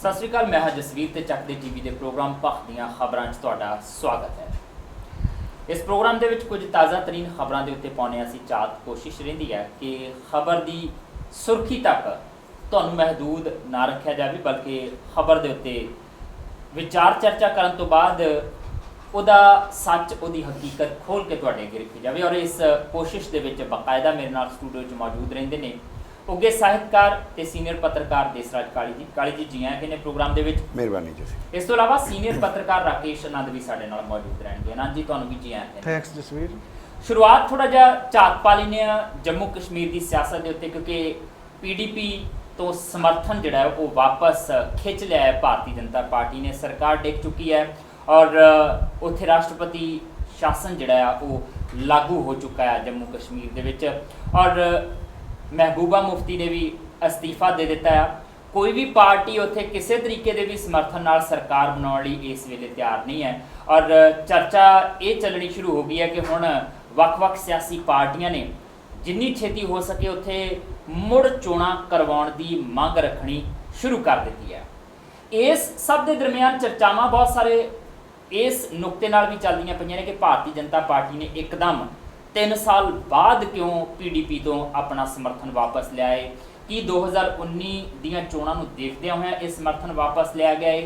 ਸਤਿ ਸ਼੍ਰੀ ਅਕਾਲ। ਮੈਂ ਹਾਂ ਜਸਵੀਰ ਤੇ ਚੱਕ ਦੇ ਟੀਵੀ ਦੇ ਪ੍ਰੋਗਰਾਮ ਪੱਖ ਦੀਆਂ ਖਬਰਾਂ 'ਚ ਤੁਹਾਡਾ ਸਵਾਗਤ ਹੈ। ਇਸ ਪ੍ਰੋਗਰਾਮ ਦੇ ਵਿੱਚ ਕੁਝ ਤਾਜ਼ਾ ਤਰੀਨ ਖਬਰਾਂ ਦੇ ਉੱਤੇ ਪਾਉਣੇ ਅਸੀਂ ਕੋਸ਼ਿਸ਼ ਰਹਿੰਦੀ ਹੈ ਕਿ ਖਬਰ ਦੀ ਸੁਰਖੀ ਤੱਕ ਤੁਹਾਨੂੰ ਮਹਦੂਦ ਨਾ ਰੱਖਿਆ ਜਾਵੇ, ਬਲਕਿ ਖਬਰ ਦੇ ਉੱਤੇ ਵਿਚਾਰ ਚਰਚਾ ਕਰਨ ਤੋਂ ਬਾਅਦ ਉਹਦਾ ਸੱਚ, ਉਹਦੀ ਹਕੀਕਤ ਖੋਲ੍ਹ ਕੇ ਤੁਹਾਡੇ ਅੱਗੇ ਰੱਖੀ ਜਾਵੇ। ਔਰ ਇਸ ਕੋਸ਼ਿਸ਼ ਦੇ ਵਿੱਚ ਬਾਕਾਇਦਾ ਮੇਰੇ ਨਾਲ ਸਟੂਡੀਓ 'ਚ ਮੌਜੂਦ ਰਹਿੰਦੇ ਨੇ ਉੱਘੇ ਸਾਹਿਤਕਾਰ ਤੇ ਸੀਨੀਅਰ ਪੱਤਰਕਾਰ ਦੇਸਰਾਜ ਕਾਲੀ ਜੀ ਜੀ ਆਏ ਨੇ ਪ੍ਰੋਗਰਾਮ ਦੇ ਵਿੱਚ। ਮਿਹਰਬਾਨੀ ਜੀ। ਇਸ ਤੋਂ ਇਲਾਵਾ ਸੀਨੀਅਰ ਪੱਤਰਕਾਰ ਰਾਕੇਸ਼ ਆਨੰਦ ਵੀ ਸਾਡੇ ਨਾਲ ਮੌਜੂਦ ਰਹਿਣਗੇ। ਆਨੰਦ ਜੀ, ਤੁਹਾਨੂੰ ਵੀ ਜੀ ਆਏ ਨੇ। ਥੈਂਕਸ ਜਸਵੀਰ। ਸ਼ੁਰੂਆਤ ਥੋੜਾ ਜਿਹਾ ਝਾਤ ਪਾ ਲੈਂਦੇ ਹਾਂ ਜੰਮੂ ਕਸ਼ਮੀਰ ਦੀ ਸਿਆਸਤ ਦੇ ਉੱਤੇ, ਕਿਉਂਕਿ PDP ਤੋਂ ਸਮਰਥਨ ਜਿਹੜਾ ਹੈ ਉਹ ਵਾਪਸ ਖਿੱਚ ਲਿਆ ਹੈ ਭਾਰਤੀ ਜਨਤਾ ਪਾਰਟੀ ਨੇ। ਸਰਕਾਰ ਡਿੱਗ ਚੁੱਕੀ ਹੈ ਔਰ ਉੱਥੇ ਰਾਸ਼ਟਰਪਤੀ ਸ਼ਾਸਨ ਜਿਹੜਾ ਆ ਉਹ ਲਾਗੂ ਹੋ ਚੁੱਕਾ ਹੈ ਜੰਮੂ ਕਸ਼ਮੀਰ ਦੇ ਵਿੱਚ। ਔਰ ਮਹਿਬੂਬਾ ਮੁਫਤੀ ਨੇ ਵੀ ਅਸਤੀਫਾ ਦੇ ਦਿੱਤਾ ਆ। ਕੋਈ ਵੀ ਪਾਰਟੀ ਉੱਥੇ ਕਿਸੇ ਤਰੀਕੇ ਦੇ ਵੀ ਸਮਰਥਨ ਨਾਲ ਸਰਕਾਰ ਬਣਾਉਣ ਲਈ ਇਸ ਵੇਲੇ ਤਿਆਰ ਨਹੀਂ ਹੈ। ਔਰ ਚਰਚਾ ਇਹ ਚੱਲਣੀ ਸ਼ੁਰੂ ਹੋ ਗਈ ਹੈ ਕਿ ਹੁਣ ਵੱਖ-ਵੱਖ ਸਿਆਸੀ ਪਾਰਟੀਆਂ ਨੇ ਜਿੰਨੀ ਛੇਤੀ ਹੋ ਸਕੇ ਉੱਥੇ ਮੁੜ ਚੋਣਾਂ ਕਰਵਾਉਣ ਦੀ ਮੰਗ ਰੱਖਣੀ ਸ਼ੁਰੂ ਕਰ ਦਿੱਤੀ ਹੈ। ਇਸ ਸਭ ਦੇ ਦਰਮਿਆਨ ਚਰਚਾਵਾਂ ਬਹੁਤ ਸਾਰੇ ਇਸ ਨੁਕਤੇ ਨਾਲ ਵੀ ਚੱਲਦੀਆਂ ਪਈਆਂ ਨੇ ਕਿ ਭਾਰਤੀ ਜਨਤਾ ਪਾਰਟੀ ਨੇ ਇੱਕਦਮ 3 ਸਾਲ ਬਾਅਦ ਕਿਉਂ PDP ਤੋਂ ਆਪਣਾ ਸਮਰਥਨ ਵਾਪਸ ਲਿਆ ਹੈ। ਕੀ 2019 ਦੀਆਂ ਚੋਣਾਂ ਨੂੰ ਦੇਖਦਿਆਂ ਹੋਇਆਂ ਇਹ ਸਮਰਥਨ ਵਾਪਸ ਲਿਆ ਗਿਆ ਹੈ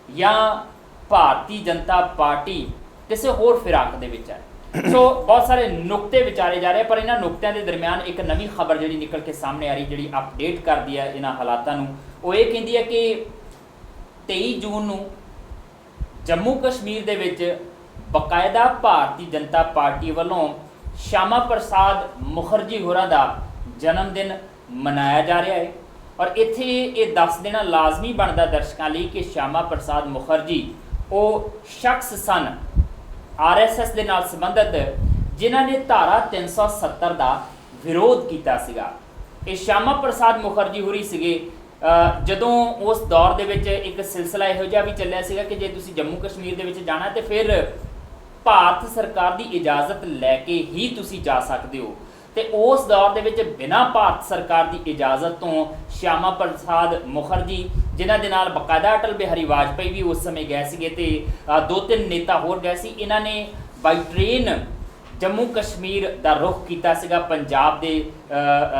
ਜਾਂ ਭਾਰਤੀ ਜਨਤਾ ਪਾਰਟੀ ਕਿਸੇ ਹੋਰ ਫਿਰਾਕ ਦੇ ਵਿੱਚ ਹੈ। ਸੋ ਬਹੁਤ ਸਾਰੇ ਨੁਕਤੇ ਵਿਚਾਰੇ ਜਾ ਰਹੇ, ਪਰ ਇਹਨਾਂ ਨੁਕਤਿਆਂ ਦੇ ਦਰਮਿਆਨ ਇੱਕ ਨਵੀਂ ਖਬਰ ਜਿਹੜੀ ਨਿਕਲ ਕੇ ਸਾਹਮਣੇ ਆ ਰਹੀ, ਜਿਹੜੀ ਅਪਡੇਟ ਕਰਦੀ ਹੈ ਇਹਨਾਂ ਹਾਲਾਤਾਂ ਨੂੰ, ਉਹ ਇਹ ਕਹਿੰਦੀ ਹੈ ਕਿ 23 ਜੂਨ ਨੂੰ ਜੰਮੂ ਕਸ਼ਮੀਰ ਦੇ ਵਿੱਚ ਬਕਾਇਦਾ ਭਾਰਤੀ ਜਨਤਾ ਪਾਰਟੀ ਵੱਲੋਂ ਸ਼ਿਆਮਾ ਪ੍ਰਸਾਦ ਮੁਖਰਜੀ ਹੋਰਾਂ ਦਾ ਜਨਮ ਦਿਨ ਮਨਾਇਆ ਜਾ ਰਿਹਾ ਹੈ। ਔਰ ਇੱਥੇ ਇਹ ਦੱਸ ਦੇਣਾ ਲਾਜ਼ਮੀ ਬਣਦਾ ਦਰਸ਼ਕਾਂ ਲਈ ਕਿ ਸ਼ਿਆਮਾ ਪ੍ਰਸਾਦ ਮੁਖਰਜੀ ਉਹ ਸ਼ਖਸ ਸਨ RSS ਦੇ ਨਾਲ ਸੰਬੰਧਿਤ ਜਿਨ੍ਹਾਂ ਨੇ ਧਾਰਾ 370 ਦਾ ਵਿਰੋਧ ਕੀਤਾ ਸੀਗਾ। ਇਹ ਸ਼ਿਆਮਾ ਪ੍ਰਸਾਦ ਮੁਖਰਜੀ ਹੋਰੀ ਸੀਗੇ ਜਦੋਂ ਉਸ ਦੌਰ ਦੇ ਵਿੱਚ ਇੱਕ ਸਿਲਸਿਲਾ ਇਹੋ ਜਿਹਾ ਵੀ ਚੱਲਿਆ ਸੀਗਾ ਕਿ ਜੇ ਤੁਸੀਂ ਜੰਮੂ ਕਸ਼ਮੀਰ ਦੇ ਵਿੱਚ ਜਾਣਾ ਤੇ ਫਿਰ ਭਾਰਤ ਸਰਕਾਰ ਦੀ ਇਜਾਜ਼ਤ ਲੈ ਕੇ ਹੀ ਤੁਸੀਂ ਜਾ ਸਕਦੇ ਹੋ। ਤੇ ਉਸ ਦੌਰ ਦੇ ਵਿੱਚ ਬਿਨਾਂ ਭਾਰਤ ਸਰਕਾਰ ਦੀ ਇਜਾਜ਼ਤ ਤੋਂ ਸ਼ਿਆਮਾ ਪ੍ਰਸਾਦ ਮੁਖਰਜੀ, ਜਿਨ੍ਹਾਂ ਦੇ ਨਾਲ ਬਕਾਇਦਾ ਅਟਲ ਬਿਹਾਰੀ ਵਾਜਪੇਈ ਵੀ ਉਸ ਸਮੇਂ ਗਏ ਸੀਗੇ ਤੇ 2-3 ਨੇਤਾ ਹੋਰ ਗਏ ਸੀ, ਇਹਨਾਂ ਨੇ ਬਾਈ ਟ੍ਰੇਨ ਜੰਮੂ ਕਸ਼ਮੀਰ ਦਾ ਰੁਖ ਕੀਤਾ ਸੀਗਾ ਪੰਜਾਬ ਦੇ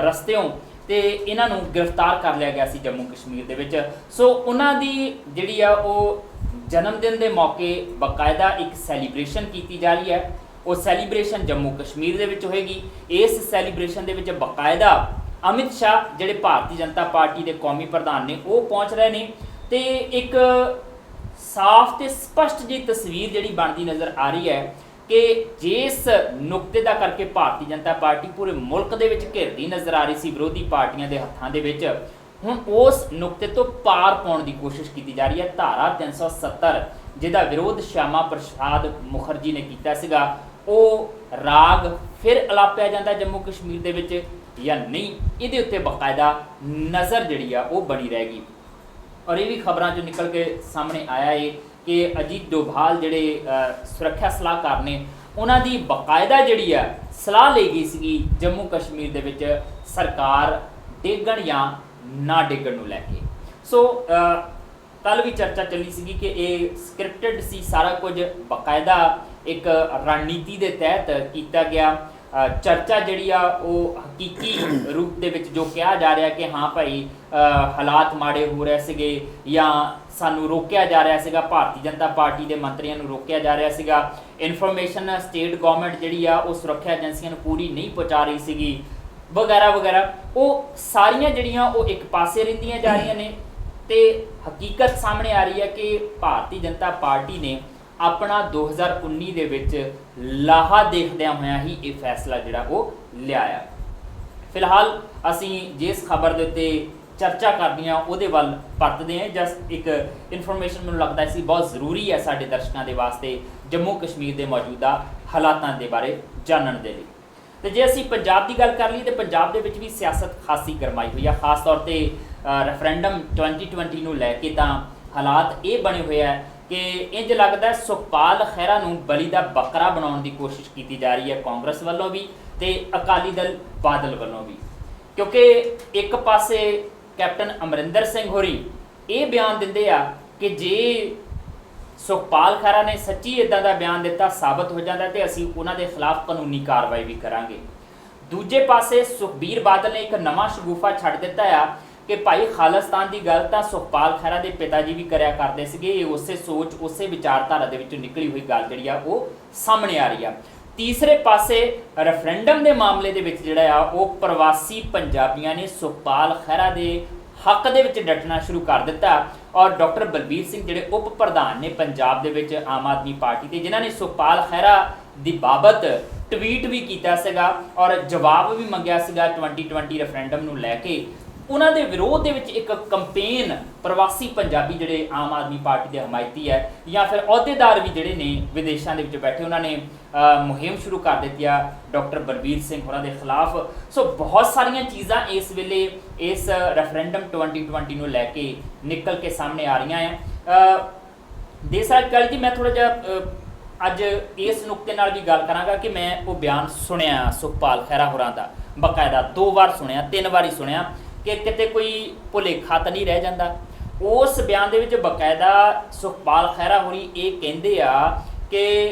ਰਸਤਿਓਂ, ਤੇ ਇਹਨਾਂ ਨੂੰ ਗ੍ਰਿਫਤਾਰ ਕਰ ਲਿਆ ਗਿਆ ਸੀ ਜੰਮੂ ਕਸ਼ਮੀਰ ਦੇ ਵਿੱਚ। ਸੋ ਉਹਨਾਂ ਦੀ ਜਿਹੜੀ ਆ ਉਹ ਜਨਮ ਦਿਨ ਦੇ ਮੌਕੇ ਬਕਾਇਦਾ ਇੱਕ ਸੈਲੀਬ੍ਰੇਸ਼ਨ ਕੀਤੀ ਜਾ ਰਹੀ ਹੈ। ਉਹ ਸੈਲੀਬ੍ਰੇਸ਼ਨ ਜੰਮੂ ਕਸ਼ਮੀਰ ਦੇ ਵਿੱਚ ਹੋਏਗੀ। ਇਸ ਸੈਲੀਬ੍ਰੇਸ਼ਨ ਦੇ ਵਿੱਚ ਬਕਾਇਦਾ ਅਮਿਤ ਸ਼ਾਹ ਜਿਹੜੇ ਭਾਰਤੀ ਜਨਤਾ ਪਾਰਟੀ ਦੇ ਕੌਮੀ ਪ੍ਰਧਾਨ ਨੇ ਉਹ ਪਹੁੰਚ ਰਹੇ ਨੇ ਤੇ ਇੱਕ ਸਾਫ਼ ਤੇ ਸਪਸ਼ਟ ਜਿਹੀ ਤਸਵੀਰ ਜਿਹੜੀ ਬਣਦੀ ਨਜ਼ਰ ਆ ਰਹੀ ਹੈ ਕਿ ਜਿਸ ਨੁਕਤੇ ਦਾ ਕਰਕੇ ਭਾਰਤੀ ਜਨਤਾ ਪਾਰਟੀ ਪੂਰੇ ਮੁਲਕ ਦੇ ਵਿੱਚ ਘਿਰਦੀ ਨਜ਼ਰ ਆ ਰਹੀ ਸੀ ਵਿਰੋਧੀ ਪਾਰਟੀਆਂ ਦੇ ਹੱਥਾਂ ਦੇ ਵਿੱਚ, ਹੁਣ ਉਸ ਨੁਕਤੇ ਤੋਂ ਪਾਰ ਪਾਉਣ ਦੀ ਕੋਸ਼ਿਸ਼ ਕੀਤੀ ਜਾ ਰਹੀ ਹੈ। ਧਾਰਾ 370 ਜਿਹਦਾ ਵਿਰੋਧ ਸ਼ਿਆਮਾ ਪ੍ਰਸਾਦ ਮੁਖਰਜੀ ਨੇ ਕੀਤਾ ਸੀਗਾ, ਉਹ ਰਾਗ ਫਿਰ ਅਲਾਪਿਆ ਜਾਂਦਾ ਜੰਮੂ ਕਸ਼ਮੀਰ ਦੇ ਵਿੱਚ ਜਾਂ ਨਹੀਂ, ਇਹਦੇ ਉੱਤੇ ਬਾਕਾਇਦਾ ਨਜ਼ਰ ਜਿਹੜੀ ਆ ਉਹ ਬਣੀ ਰਹੇਗੀ। ਔਰ ਇਹ ਵੀ ਖਬਰਾਂ 'ਚੋਂ ਨਿਕਲ ਕੇ ਸਾਹਮਣੇ ਆਇਆ ਹੈ ਕਿ ਅਜੀਤ ਡੋਭਾਲ ਜਿਹੜੇ ਸੁਰੱਖਿਆ ਸਲਾਹਕਾਰ ਨੇ, ਉਹਨਾਂ ਦੀ ਬਾਕਾਇਦਾ ਜਿਹੜੀ ਆ ਸਲਾਹ ਲਈ ਗਈ ਸੀਗੀ ਜੰਮੂ ਕਸ਼ਮੀਰ ਦੇ ਵਿੱਚ ਸਰਕਾਰ ਡੇਗਣ ਜਾਂ ਨਾ ਡਿੱਗਣ ਨੂੰ ਲੈ ਕੇ। ਸੋ ਕੱਲ੍ਹ ਵੀ ਚਰਚਾ ਚੱਲੀ ਸੀਗੀ ਕਿ ਇਹ ਸਕ੍ਰਿਪਟਡ ਸੀ ਸਾਰਾ ਕੁਝ, ਬਾਕਾਇਦਾ ਇੱਕ ਰਣਨੀਤੀ ਦੇ ਤਹਿਤ ਕੀਤਾ ਗਿਆ। ਚਰਚਾ ਜਿਹੜੀ ਆ ਉਹ ਹਕੀਕੀ ਰੂਪ ਦੇ ਵਿੱਚ ਜੋ ਕਿਹਾ ਜਾ ਰਿਹਾ ਕਿ ਹਾਂ ਭਾਈ ਹਾਲਾਤ ਮਾੜੇ ਹੋ ਰਹੇ ਸੀਗੇ ਜਾਂ ਸਾਨੂੰ ਰੋਕਿਆ ਜਾ ਰਿਹਾ ਸੀਗਾ, ਭਾਰਤੀ ਜਨਤਾ ਪਾਰਟੀ ਦੇ ਮੰਤਰੀਆਂ ਨੂੰ ਰੋਕਿਆ ਜਾ ਰਿਹਾ ਸੀਗਾ, ਇਨਫੋਰਮੇਸ਼ਨ ਸਟੇਟ ਗਵਰਨਮੈਂਟ ਜਿਹੜੀ ਆ ਉਹ ਸੁਰੱਖਿਆ ਏਜੰਸੀਆਂ ਨੂੰ ਪੂਰੀ ਨਹੀਂ ਪਹੁੰਚਾ ਰਹੀ ਸੀਗੀ ਵਗੈਰਾ ਵਗੈਰਾ, ਉਹ ਸਾਰੀਆਂ ਜਿਹੜੀਆਂ ਉਹ ਇੱਕ ਪਾਸੇ ਰਹਿੰਦੀਆਂ ਜਾ ਰਹੀਆਂ ਨੇ ਤੇ ਹਕੀਕਤ ਸਾਹਮਣੇ ਆ ਰਹੀ ਹੈ ਕਿ ਭਾਰਤੀ ਜਨਤਾ ਪਾਰਟੀ ਨੇ ਆਪਣਾ 2019 ਦੇ ਵਿੱਚ ਲਾਹਾ ਦੇਖਦਿਆਂ ਹੋਇਆਂ ਹੀ ਇਹ ਫੈਸਲਾ ਜਿਹੜਾ ਉਹ ਲਿਆਇਆ। ਫਿਲਹਾਲ ਅਸੀਂ ਜਿਸ ਖਬਰ ਦੇ ਉੱਤੇ ਚਰਚਾ ਕਰਨੀ ਆ ਉਹਦੇ ਵੱਲ ਪਰਤਦੇ ਹਾਂ। ਜਸਟ ਇੱਕ ਇਨਫੋਰਮੇਸ਼ਨ ਮੈਨੂੰ ਲੱਗਦਾ ਸੀ ਬਹੁਤ ਜ਼ਰੂਰੀ ਹੈ ਸਾਡੇ ਦਰਸ਼ਕਾਂ ਦੇ ਵਾਸਤੇ ਜੰਮੂ ਕਸ਼ਮੀਰ ਦੇ ਮੌਜੂਦਾ ਹਾਲਾਤਾਂ ਦੇ ਬਾਰੇ ਜਾਣਨ ਦੇ ਲਈ। ਤੇ ਜੇ ਅਸੀਂ ਪੰਜਾਬ ਦੀ ਗੱਲ ਕਰ ਲਈਏ ਤੇ ਪੰਜਾਬ ਦੇ ਵਿੱਚ ਵੀ ਸਿਆਸਤ ਖਾਸੀ ਗਰਮਾਈ ਹੋਈ ਆ, ਖਾਸ ਤੌਰ ਤੇ ਰੈਫਰੈਂਡਮ 2020 ਨੂੰ ਲੈ ਕੇ ਤਾਂ ਹਾਲਾਤ ਇਹ ਬਣੇ ਹੋਏ ਆ ਕਿ ਇੰਜ ਲੱਗਦਾ ਸੁਖਪਾਲ ਖਹਿਰਾ ਨੂੰ ਬਲੀ ਦਾ ਬੱਕਰਾ ਬਣਾਉਣ ਦੀ ਕੋਸ਼ਿਸ਼ ਕੀਤੀ ਜਾ ਰਹੀ ਹੈ ਕਾਂਗਰਸ ਵੱਲੋਂ ਵੀ ਤੇ ਅਕਾਲੀ ਦਲ ਬਾਦਲ ਵੱਲੋਂ ਵੀ, ਕਿਉਂਕਿ ਇੱਕ ਪਾਸੇ ਕੈਪਟਨ ਅਮਰਿੰਦਰ ਸਿੰਘ ਹੋਰੀ ਇਹ ਬਿਆਨ ਦਿੰਦੇ ਆ ਕਿ ਜੇ ਸੁਖਪਾਲ ਖਹਿਰਾ ਨੇ ਸੱਚੀ ਇਦਾਂ ਦਾ ਬਿਆਨ ਦਿੱਤਾ ਸਾਬਤ ਹੋ ਜਾਂਦਾ ਤੇ ਅਸੀਂ ਉਹਨਾਂ ਦੇ ਖਿਲਾਫ ਕਾਨੂੰਨੀ ਕਾਰਵਾਈ ਵੀ ਕਰਾਂਗੇ। ਦੂਜੇ ਪਾਸੇ ਸੁਖਬੀਰ ਬਾਦਲ ਨੇ ਇੱਕ ਨਵਾਂ ਸ਼ਗੂਫਾ ਛੱਡ ਦਿੱਤਾ ਆ ਕਿ ਭਾਈ ਖਾਲਿਸਤਾਨ ਦੀ ਗੱਲ ਤਾਂ ਸੁਖਪਾਲ ਖਹਿਰਾ ਦੇ ਪਿਤਾ ਜੀ ਵੀ ਕਰਿਆ ਕਰਦੇ ਸੀਗੇ। ਇਹ ਉਸੇ ਸੋਚ ਉਸੇ ਵਿਚਾਰਧਾਰਾ ਦੇ ਵਿੱਚੋਂ ਨਿਕਲੀ ਹੋਈ ਗੱਲ ਜਿਹੜੀ ਆ ਉਹ ਸਾਹਮਣੇ ਆ ਰਹੀ ਆ। ਤੀਸਰੇ ਪਾਸੇ ਰੈਫਰੈਂਡਮ ਦੇ ਮਾਮਲੇ ਦੇ ਵਿੱਚ ਜਿਹੜਾ ਆ ਉਹ ਪ੍ਰਵਾਸੀ ਪੰਜਾਬੀਆਂ ਨੇ ਸੁਖਪਾਲ ਖਹਿਰਾ ਦੇ ਹੱਕ ਦੇ ਵਿੱਚ ਡਟਣਾ ਸ਼ੁਰੂ ਕਰ ਦਿੱਤਾ ਔਰ ਡਾਕਟਰ ਬਲਬੀਰ ਸਿੰਘ ਜਿਹੜੇ ਉਪ ਪ੍ਰਧਾਨ ਨੇ ਪੰਜਾਬ ਦੇ ਵਿੱਚ ਆਮ ਆਦਮੀ ਪਾਰਟੀ ਦੇ, ਜਿਨ੍ਹਾਂ ਨੇ ਸੁਖਪਾਲ ਖਹਿਰਾ ਦੀ ਬਾਬਤ ਟਵੀਟ ਵੀ ਕੀਤਾ ਸੀਗਾ ਔਰ ਜਵਾਬ ਵੀ ਮੰਗਿਆ ਸੀਗਾ 2020 ਰੈਫਰੈਂਡਮ ਨੂੰ ਲੈ ਕੇ, ਉਹਨਾਂ ਦੇ ਵਿਰੋਧ ਦੇ ਵਿੱਚ ਇੱਕ ਕੰਪੇਨ ਪ੍ਰਵਾਸੀ ਪੰਜਾਬੀ ਜਿਹੜੇ ਆਮ ਆਦਮੀ ਪਾਰਟੀ ਦੇ ਹਮਾਇਤੀ ਹੈ ਜਾਂ ਫਿਰ ਅਹੁਦੇਦਾਰ ਵੀ ਜਿਹੜੇ ਨੇ ਵਿਦੇਸ਼ਾਂ ਦੇ ਵਿੱਚ ਬੈਠੇ, ਉਹਨਾਂ ਨੇ ਮੁਹਿੰਮ ਸ਼ੁਰੂ ਕਰ ਦਿੱਤੀ ਆ ਡਾਕਟਰ ਬਲਬੀਰ ਸਿੰਘ ਹੋਰਾਂ ਦੇ ਖਿਲਾਫ। ਸੋ ਬਹੁਤ ਸਾਰੀਆਂ ਚੀਜ਼ਾਂ ਇਸ ਵੇਲੇ ਇਸ ਰੈਫਰੈਂਡਮ 2020 ਨੂੰ ਲੈ ਕੇ ਨਿਕਲ ਕੇ ਸਾਹਮਣੇ ਆ ਰਹੀਆਂ ਆ। ਦੇਸਰਾਜ ਕਾਲੀ ਜੀ, ਮੈਂ ਥੋੜਾ ਜਿਹਾ ਅੱਜ ਇਸ ਨੁਕਤੇ ਨਾਲ ਵੀ ਗੱਲ ਕਰਾਂਗਾ ਕਿ ਮੈਂ ਉਹ ਬਿਆਨ ਸੁਣਿਆ ਸੁਖਪਾਲ ਖਹਿਰਾ ਹੋਰਾਂ ਦਾ, ਬਕਾਇਦਾ 2 ਵਾਰ ਸੁਣਿਆ, 3 ਵਾਰੀ ਸੁਣਿਆ ਕਿ ਕਿਤੇ ਕੋਈ ਭੁਲੇਖਾ ਤਾਂ ਨਹੀਂ ਰਹਿ ਜਾਂਦਾ। ਉਸ ਬਿਆਨ ਦੇ ਵਿੱਚ ਬਕਾਇਦਾ ਸੁਖਪਾਲ ਖਹਿਰਾ ਹੋਰੀ ਇਹ ਕਹਿੰਦੇ ਆ ਕਿ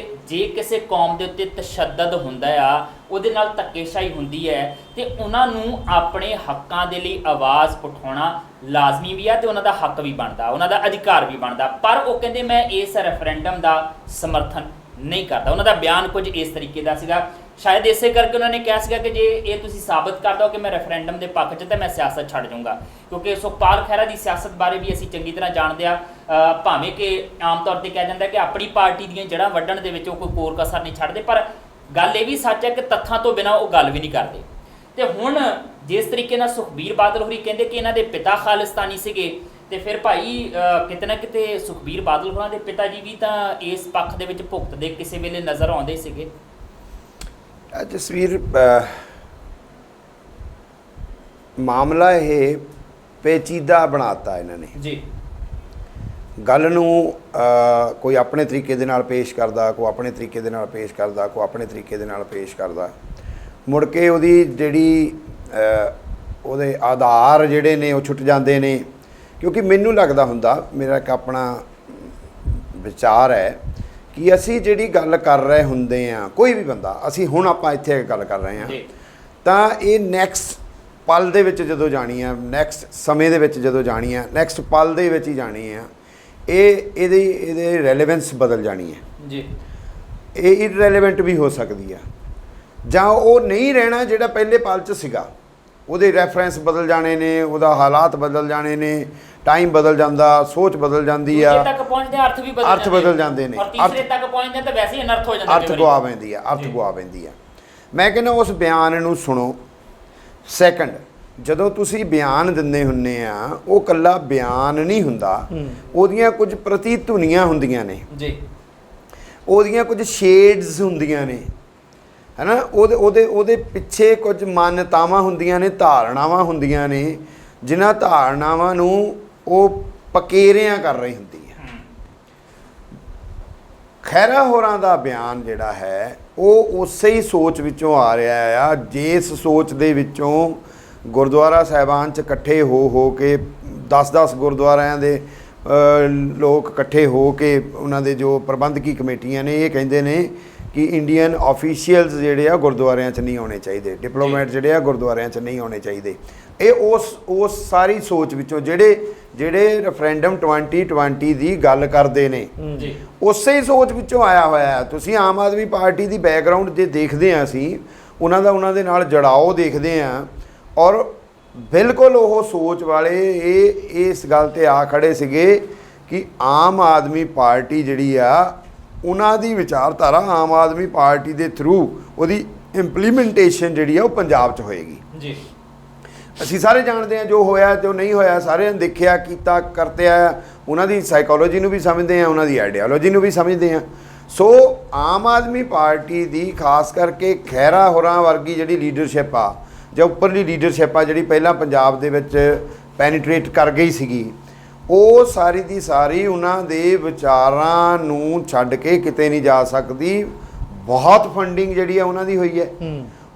ਜੇ ਕਿਸੇ ਕੌਮ ਦੇ ਉੱਤੇ ਤਸ਼ੱਦਦ ਹੁੰਦਾ ਆ, ਉਹਦੇ ਨਾਲ ਧੱਕੇਸ਼ਾਹੀ ਹੁੰਦੀ ਹੈ ਤੇ ਉਹਨਾਂ ਨੂੰ ਆਪਣੇ ਹੱਕਾਂ ਦੇ ਲਈ ਆਵਾਜ਼ ਉਠਾਉਣਾ ਲਾਜ਼ਮੀ ਵੀ ਆ ਤੇ ਉਹਨਾਂ ਦਾ ਹੱਕ ਵੀ ਬਣਦਾ, ਉਹਨਾਂ ਦਾ ਅਧਿਕਾਰ ਵੀ ਬਣਦਾ। ਪਰ ਉਹ ਕਹਿੰਦੇ ਮੈਂ ਇਸ ਰੈਫਰੈਂਡਮ ਦਾ ਸਮਰਥਨ ਨਹੀਂ ਕਰਦਾ। ਉਹਨਾਂ ਦਾ ਬਿਆਨ ਕੁਝ ਇਸ ਤਰੀਕੇ ਦਾ ਸੀਗਾ, ਸ਼ਾਇਦ ਇਸੇ ਕਰਕੇ ਉਹਨਾਂ ਨੇ ਕਿਹਾ ਸੀਗਾ ਕਿ ਜੇ ਇਹ ਤੁਸੀਂ ਸਾਬਤ ਕਰ ਦਿਓ ਕਿ ਮੈਂ ਰੈਫਰੈਂਡਮ ਦੇ ਪੱਖ 'ਚ ਤਾਂ ਮੈਂ ਸਿਆਸਤ ਛੱਡ ਜਾਊਂਗਾ, ਕਿਉਂਕਿ ਸੁਖਪਾਲ ਖਹਿਰਾ ਦੀ ਸਿਆਸਤ ਬਾਰੇ ਵੀ ਅਸੀਂ ਚੰਗੀ ਤਰ੍ਹਾਂ ਜਾਣਦੇ ਆ। ਭਾਵੇਂ ਕਿ ਆਮ ਤੌਰ 'ਤੇ ਕਿਹਾ ਜਾਂਦਾ ਕਿ ਆਪਣੀ ਪਾਰਟੀ ਦੀਆਂ ਜੜ੍ਹਾਂ ਵੱਢਣ ਦੇ ਵਿੱਚ ਉਹ ਕੋਈ ਕੋਰ ਕਸਰ ਨਹੀਂ ਛੱਡਦੇ, ਪਰ ਗੱਲ ਇਹ ਵੀ ਸੱਚ ਹੈ ਕਿ ਤੱਥਾਂ ਤੋਂ ਬਿਨਾਂ ਉਹ ਗੱਲ ਵੀ ਨਹੀਂ ਕਰਦੇ। ਤੇ ਹੁਣ ਜਿਸ ਤਰੀਕੇ ਨਾਲ ਸੁਖਬੀਰ ਬਾਦਲ ਹੋਰੀ ਕਹਿੰਦੇ ਕਿ ਇਹਨਾਂ ਦੇ ਪਿਤਾ ਖਾਲਿਸਤਾਨੀ ਸੀਗੇ, ਤੇ ਫਿਰ ਭਾਈ ਕਿਤੇ ਨਾ ਕਿਤੇ ਸੁਖਬੀਰ ਬਾਦਲ ਹੋਰਾਂ ਦੇ ਪਿਤਾ ਜੀ ਵੀ ਤਾਂ ਇਸ ਪੱਖ ਦੇ ਵਿੱਚ ਭੁਗਤਦੇ ਕਿਸੇ ਵੇਲੇ ਨਜ਼ਰ ਆਉਂਦੇ ਸੀਗੇ। ਜਸਵੀਰ, ਮਾਮਲਾ ਇਹ ਪੇਚੀਦਾ ਬਣਾਤਾ ਇਹਨਾਂ ਨੇ ਜੀ। ਗੱਲ ਨੂੰ ਕੋਈ ਆਪਣੇ ਤਰੀਕੇ ਦੇ ਨਾਲ ਪੇਸ਼ ਕਰਦਾ, ਕੋਈ ਆਪਣੇ ਤਰੀਕੇ ਦੇ ਨਾਲ ਪੇਸ਼ ਕਰਦਾ, ਕੋਈ ਆਪਣੇ ਤਰੀਕੇ ਦੇ ਨਾਲ ਪੇਸ਼ ਕਰਦਾ, ਮੁੜ ਕੇ ਉਹਦੀ ਜਿਹੜੀ ਉਹਦੇ ਆਧਾਰ ਜਿਹੜੇ ਨੇ ਉਹ ਛੁੱਟ ਜਾਂਦੇ ਨੇ। ਕਿਉਂਕਿ ਮੈਨੂੰ ਲੱਗਦਾ ਹੁੰਦਾ, ਮੇਰਾ ਇੱਕ ਆਪਣਾ ਵਿਚਾਰ ਹੈ ਕਿ ਅਸੀਂ ਜਿਹੜੀ ਗੱਲ ਕਰ ਰਹੇ ਹੁੰਦੇ ਆ, ਕੋਈ ਵੀ ਬੰਦਾ, ਅਸੀਂ ਹੁਣ ਆਪਾਂ ਇੱਥੇ ਗੱਲ ਕਰ ਰਹੇ ਹਾਂ ਤਾਂ ਇਹ ਨੈਕਸਟ ਪਲ ਦੇ ਵਿੱਚ ਜਦੋਂ ਜਾਣੀ ਆ, ਨੈਕਸਟ ਸਮੇਂ ਦੇ ਵਿੱਚ ਜਦੋਂ ਜਾਣੀ ਆ, ਨੈਕਸਟ ਪਲ ਦੇ ਵਿੱਚ ਹੀ ਜਾਣੀ ਆ, ਇਹਦੇ ਰੈਲੇਵੈਂਸ ਬਦਲ ਜਾਣੀ ਹੈ ਜੀ। ਇਹ ਇਰਰੈਲੇਵੈਂਟ ਵੀ ਹੋ ਸਕਦੀ ਆ, ਜਾਂ ਉਹ ਨਹੀਂ ਰਹਿਣਾ ਜਿਹੜਾ ਪਹਿਲੇ ਪਲ 'ਚ ਸੀਗਾ, ਉਹਦੇ ਰੈਫਰੈਂਸ ਬਦਲ ਜਾਣੇ ਨੇ, ਉਹਦਾ ਹਾਲਾਤ ਬਦਲ ਜਾਣੇ ਨੇ, ਟਾਈਮ ਬਦਲ ਜਾਂਦਾ, ਸੋਚ ਬਦਲ ਜਾਂਦੀ ਆ, ਤੱਕ ਪਹੁੰਚਦੇ ਅਰਥ ਬਦਲ ਜਾਂਦੇ ਨੇ, ਔਰ ਤੀਸਰੇ ਤੱਕ ਪਹੁੰਚਦੇ ਤਾਂ ਵੈਸੇ ਹੀ ਅਨਰਥ ਹੋ ਜਾਂਦਾ, ਅਰਥ ਗਵਾ ਪੈਂਦੀ ਆ। ਮੈਂ ਕਹਿੰਦਾ ਉਸ ਬਿਆਨ ਨੂੰ ਸੁਣੋ। ਸੈਕੰਡ, ਜਦੋਂ ਤੁਸੀਂ ਬਿਆਨ ਦਿੰਦੇ ਹੁੰਦੇ ਆ, ਉਹ ਕੱਲਾ ਬਿਆਨ ਨਹੀਂ ਹੁੰਦਾ, ਉਹਦੀਆਂ ਕੁਝ ਪ੍ਰਤੀਧੁਨੀਆਂ ਹੁੰਦੀਆਂ ਨੇ ਜੀ, ਉਹਦੀਆਂ ਕੁਝ ਸ਼ੇਡਸ ਹੁੰਦੀਆਂ ਨੇ, ਹੈ ਨਾ। ਉਹਦੇ ਪਿੱਛੇ ਕੁਝ ਮਾਨਤਾਵਾਂ ਹੁੰਦੀਆਂ ਨੇ, ਧਾਰਨਾਵਾਂ ਹੁੰਦੀਆਂ ਨੇ, ਜਿਨ੍ਹਾਂ ਧਾਰਨਾਵਾਂ ਨੂੰ ਉਹ ਪਕੇਰਿਆਂ ਕਰ ਰਹੀ ਹੁੰਦੀ ਹੈ। ਖਹਿਰਾ ਹੋਰਾਂ ਦਾ ਬਿਆਨ ਜਿਹੜਾ ਹੈ ਉਹ ਉਸੇ ਹੀ ਸੋਚ ਵਿੱਚੋਂ ਆ ਰਿਹਾ ਆ, ਜਿਸ ਸੋਚ ਦੇ ਵਿੱਚੋਂ ਗੁਰਦੁਆਰਾ ਸਾਹਿਬਾਨ 'ਚ ਇਕੱਠੇ ਹੋ ਕੇ 10-10 ਗੁਰਦੁਆਰਿਆਂ ਦੇ ਲੋਕ ਇਕੱਠੇ ਹੋ ਕੇ, ਉਹਨਾਂ ਦੇ ਜੋ ਪ੍ਰਬੰਧਕੀ ਕਮੇਟੀਆਂ ਨੇ, ਇਹ ਕਹਿੰਦੇ ਨੇ ਕਿ ਇੰਡੀਅਨ ਆਫੀਸ਼ੀਅਲਸ ਜਿਹੜੇ ਆ ਗੁਰਦੁਆਰਿਆਂ 'ਚ ਨਹੀਂ ਆਉਣੇ ਚਾਹੀਦੇ, ਡਿਪਲੋਮੈਟ ਜਿਹੜੇ ਆ ਗੁਰਦੁਆਰਿਆਂ 'ਚ ਨਹੀਂ ਆਉਣੇ ਚਾਹੀਦੇ। ਇਹ ਉਸ ਸਾਰੀ ਸੋਚ ਵਿੱਚੋਂ ਜਿਹੜੇ ਰੈਫਰੈਂਡਮ 2020 ਦੀ ਗੱਲ ਕਰਦੇ ਨੇ, ਉਸੇ ਹੀ ਸੋਚ ਵਿੱਚੋਂ ਆਇਆ ਹੋਇਆ। ਤੁਸੀਂ ਆਮ ਆਦਮੀ ਪਾਰਟੀ ਦੀ ਬੈਕਗਰਾਊਂਡ ਜੇ ਦੇਖਦੇ ਹਾਂ, ਅਸੀਂ ਉਹਨਾਂ ਦੇ ਨਾਲ ਜੜਾਓ ਦੇਖਦੇ ਹਾਂ, ਔਰ ਬਿਲਕੁਲ ਉਹ ਸੋਚ ਵਾਲੇ ਇਸ ਗੱਲ 'ਤੇ ਆ ਖੜੇ ਸੀਗੇ ਕਿ ਆਮ ਆਦਮੀ ਪਾਰਟੀ ਜਿਹੜੀ ਆ, ਉਹਨਾਂ ਦੀ ਵਿਚਾਰਧਾਰਾ ਆਮ ਆਦਮੀ ਪਾਰਟੀ ਦੇ ਥਰੂ ਉਹਦੀ ਇੰਪਲੀਮੈਂਟੇਸ਼ਨ ਜਿਹੜੀ ਆ ਉਹ ਪੰਜਾਬ 'ਚ ਹੋਏਗੀ ਜੀ। ਅਸੀਂ ਸਾਰੇ ਜਾਣਦੇ ਹਾਂ ਜੋ ਹੋਇਆ ਜੋ ਨਹੀਂ ਹੋਇਆ, ਸਾਰਿਆਂ ਨੇ ਦੇਖਿਆ ਕੀਤਾ ਕਰਤਿਆ, ਉਹਨਾਂ ਦੀ ਸਾਈਕੋਲੋਜੀ ਨੂੰ ਵੀ ਸਮਝਦੇ ਹਾਂ, ਉਹਨਾਂ ਦੀ ਆਈਡੀਓਲੋਜੀ ਨੂੰ ਵੀ ਸਮਝਦੇ ਹਾਂ। ਸੋ ਆਮ ਆਦਮੀ ਪਾਰਟੀ ਦੀ ਖਾਸ ਕਰਕੇ ਖਹਿਰਾ ਹੋਰਾਂ ਵਰਗੀ ਜਿਹੜੀ ਲੀਡਰਸ਼ਿਪ ਆ, ਜਾਂ ਉੱਪਰਲੀ ਲੀਡਰਸ਼ਿਪ ਆ, ਜਿਹੜੀ ਪਹਿਲਾਂ ਪੰਜਾਬ ਦੇ ਵਿੱਚ ਪੈਨੀਟਰੇਟ ਕਰ ਗਈ ਸੀਗੀ, ਉਹ ਸਾਰੀ ਦੀ ਸਾਰੀ ਉਹਨਾਂ ਦੇ ਵਿਚਾਰਾਂ ਨੂੰ ਛੱਡ ਕੇ ਕਿਤੇ ਨਹੀਂ ਜਾ ਸਕਦੀ। ਬਹੁਤ ਫੰਡਿੰਗ ਜਿਹੜੀ ਆ ਉਹਨਾਂ ਦੀ ਹੋਈ ਹੈ,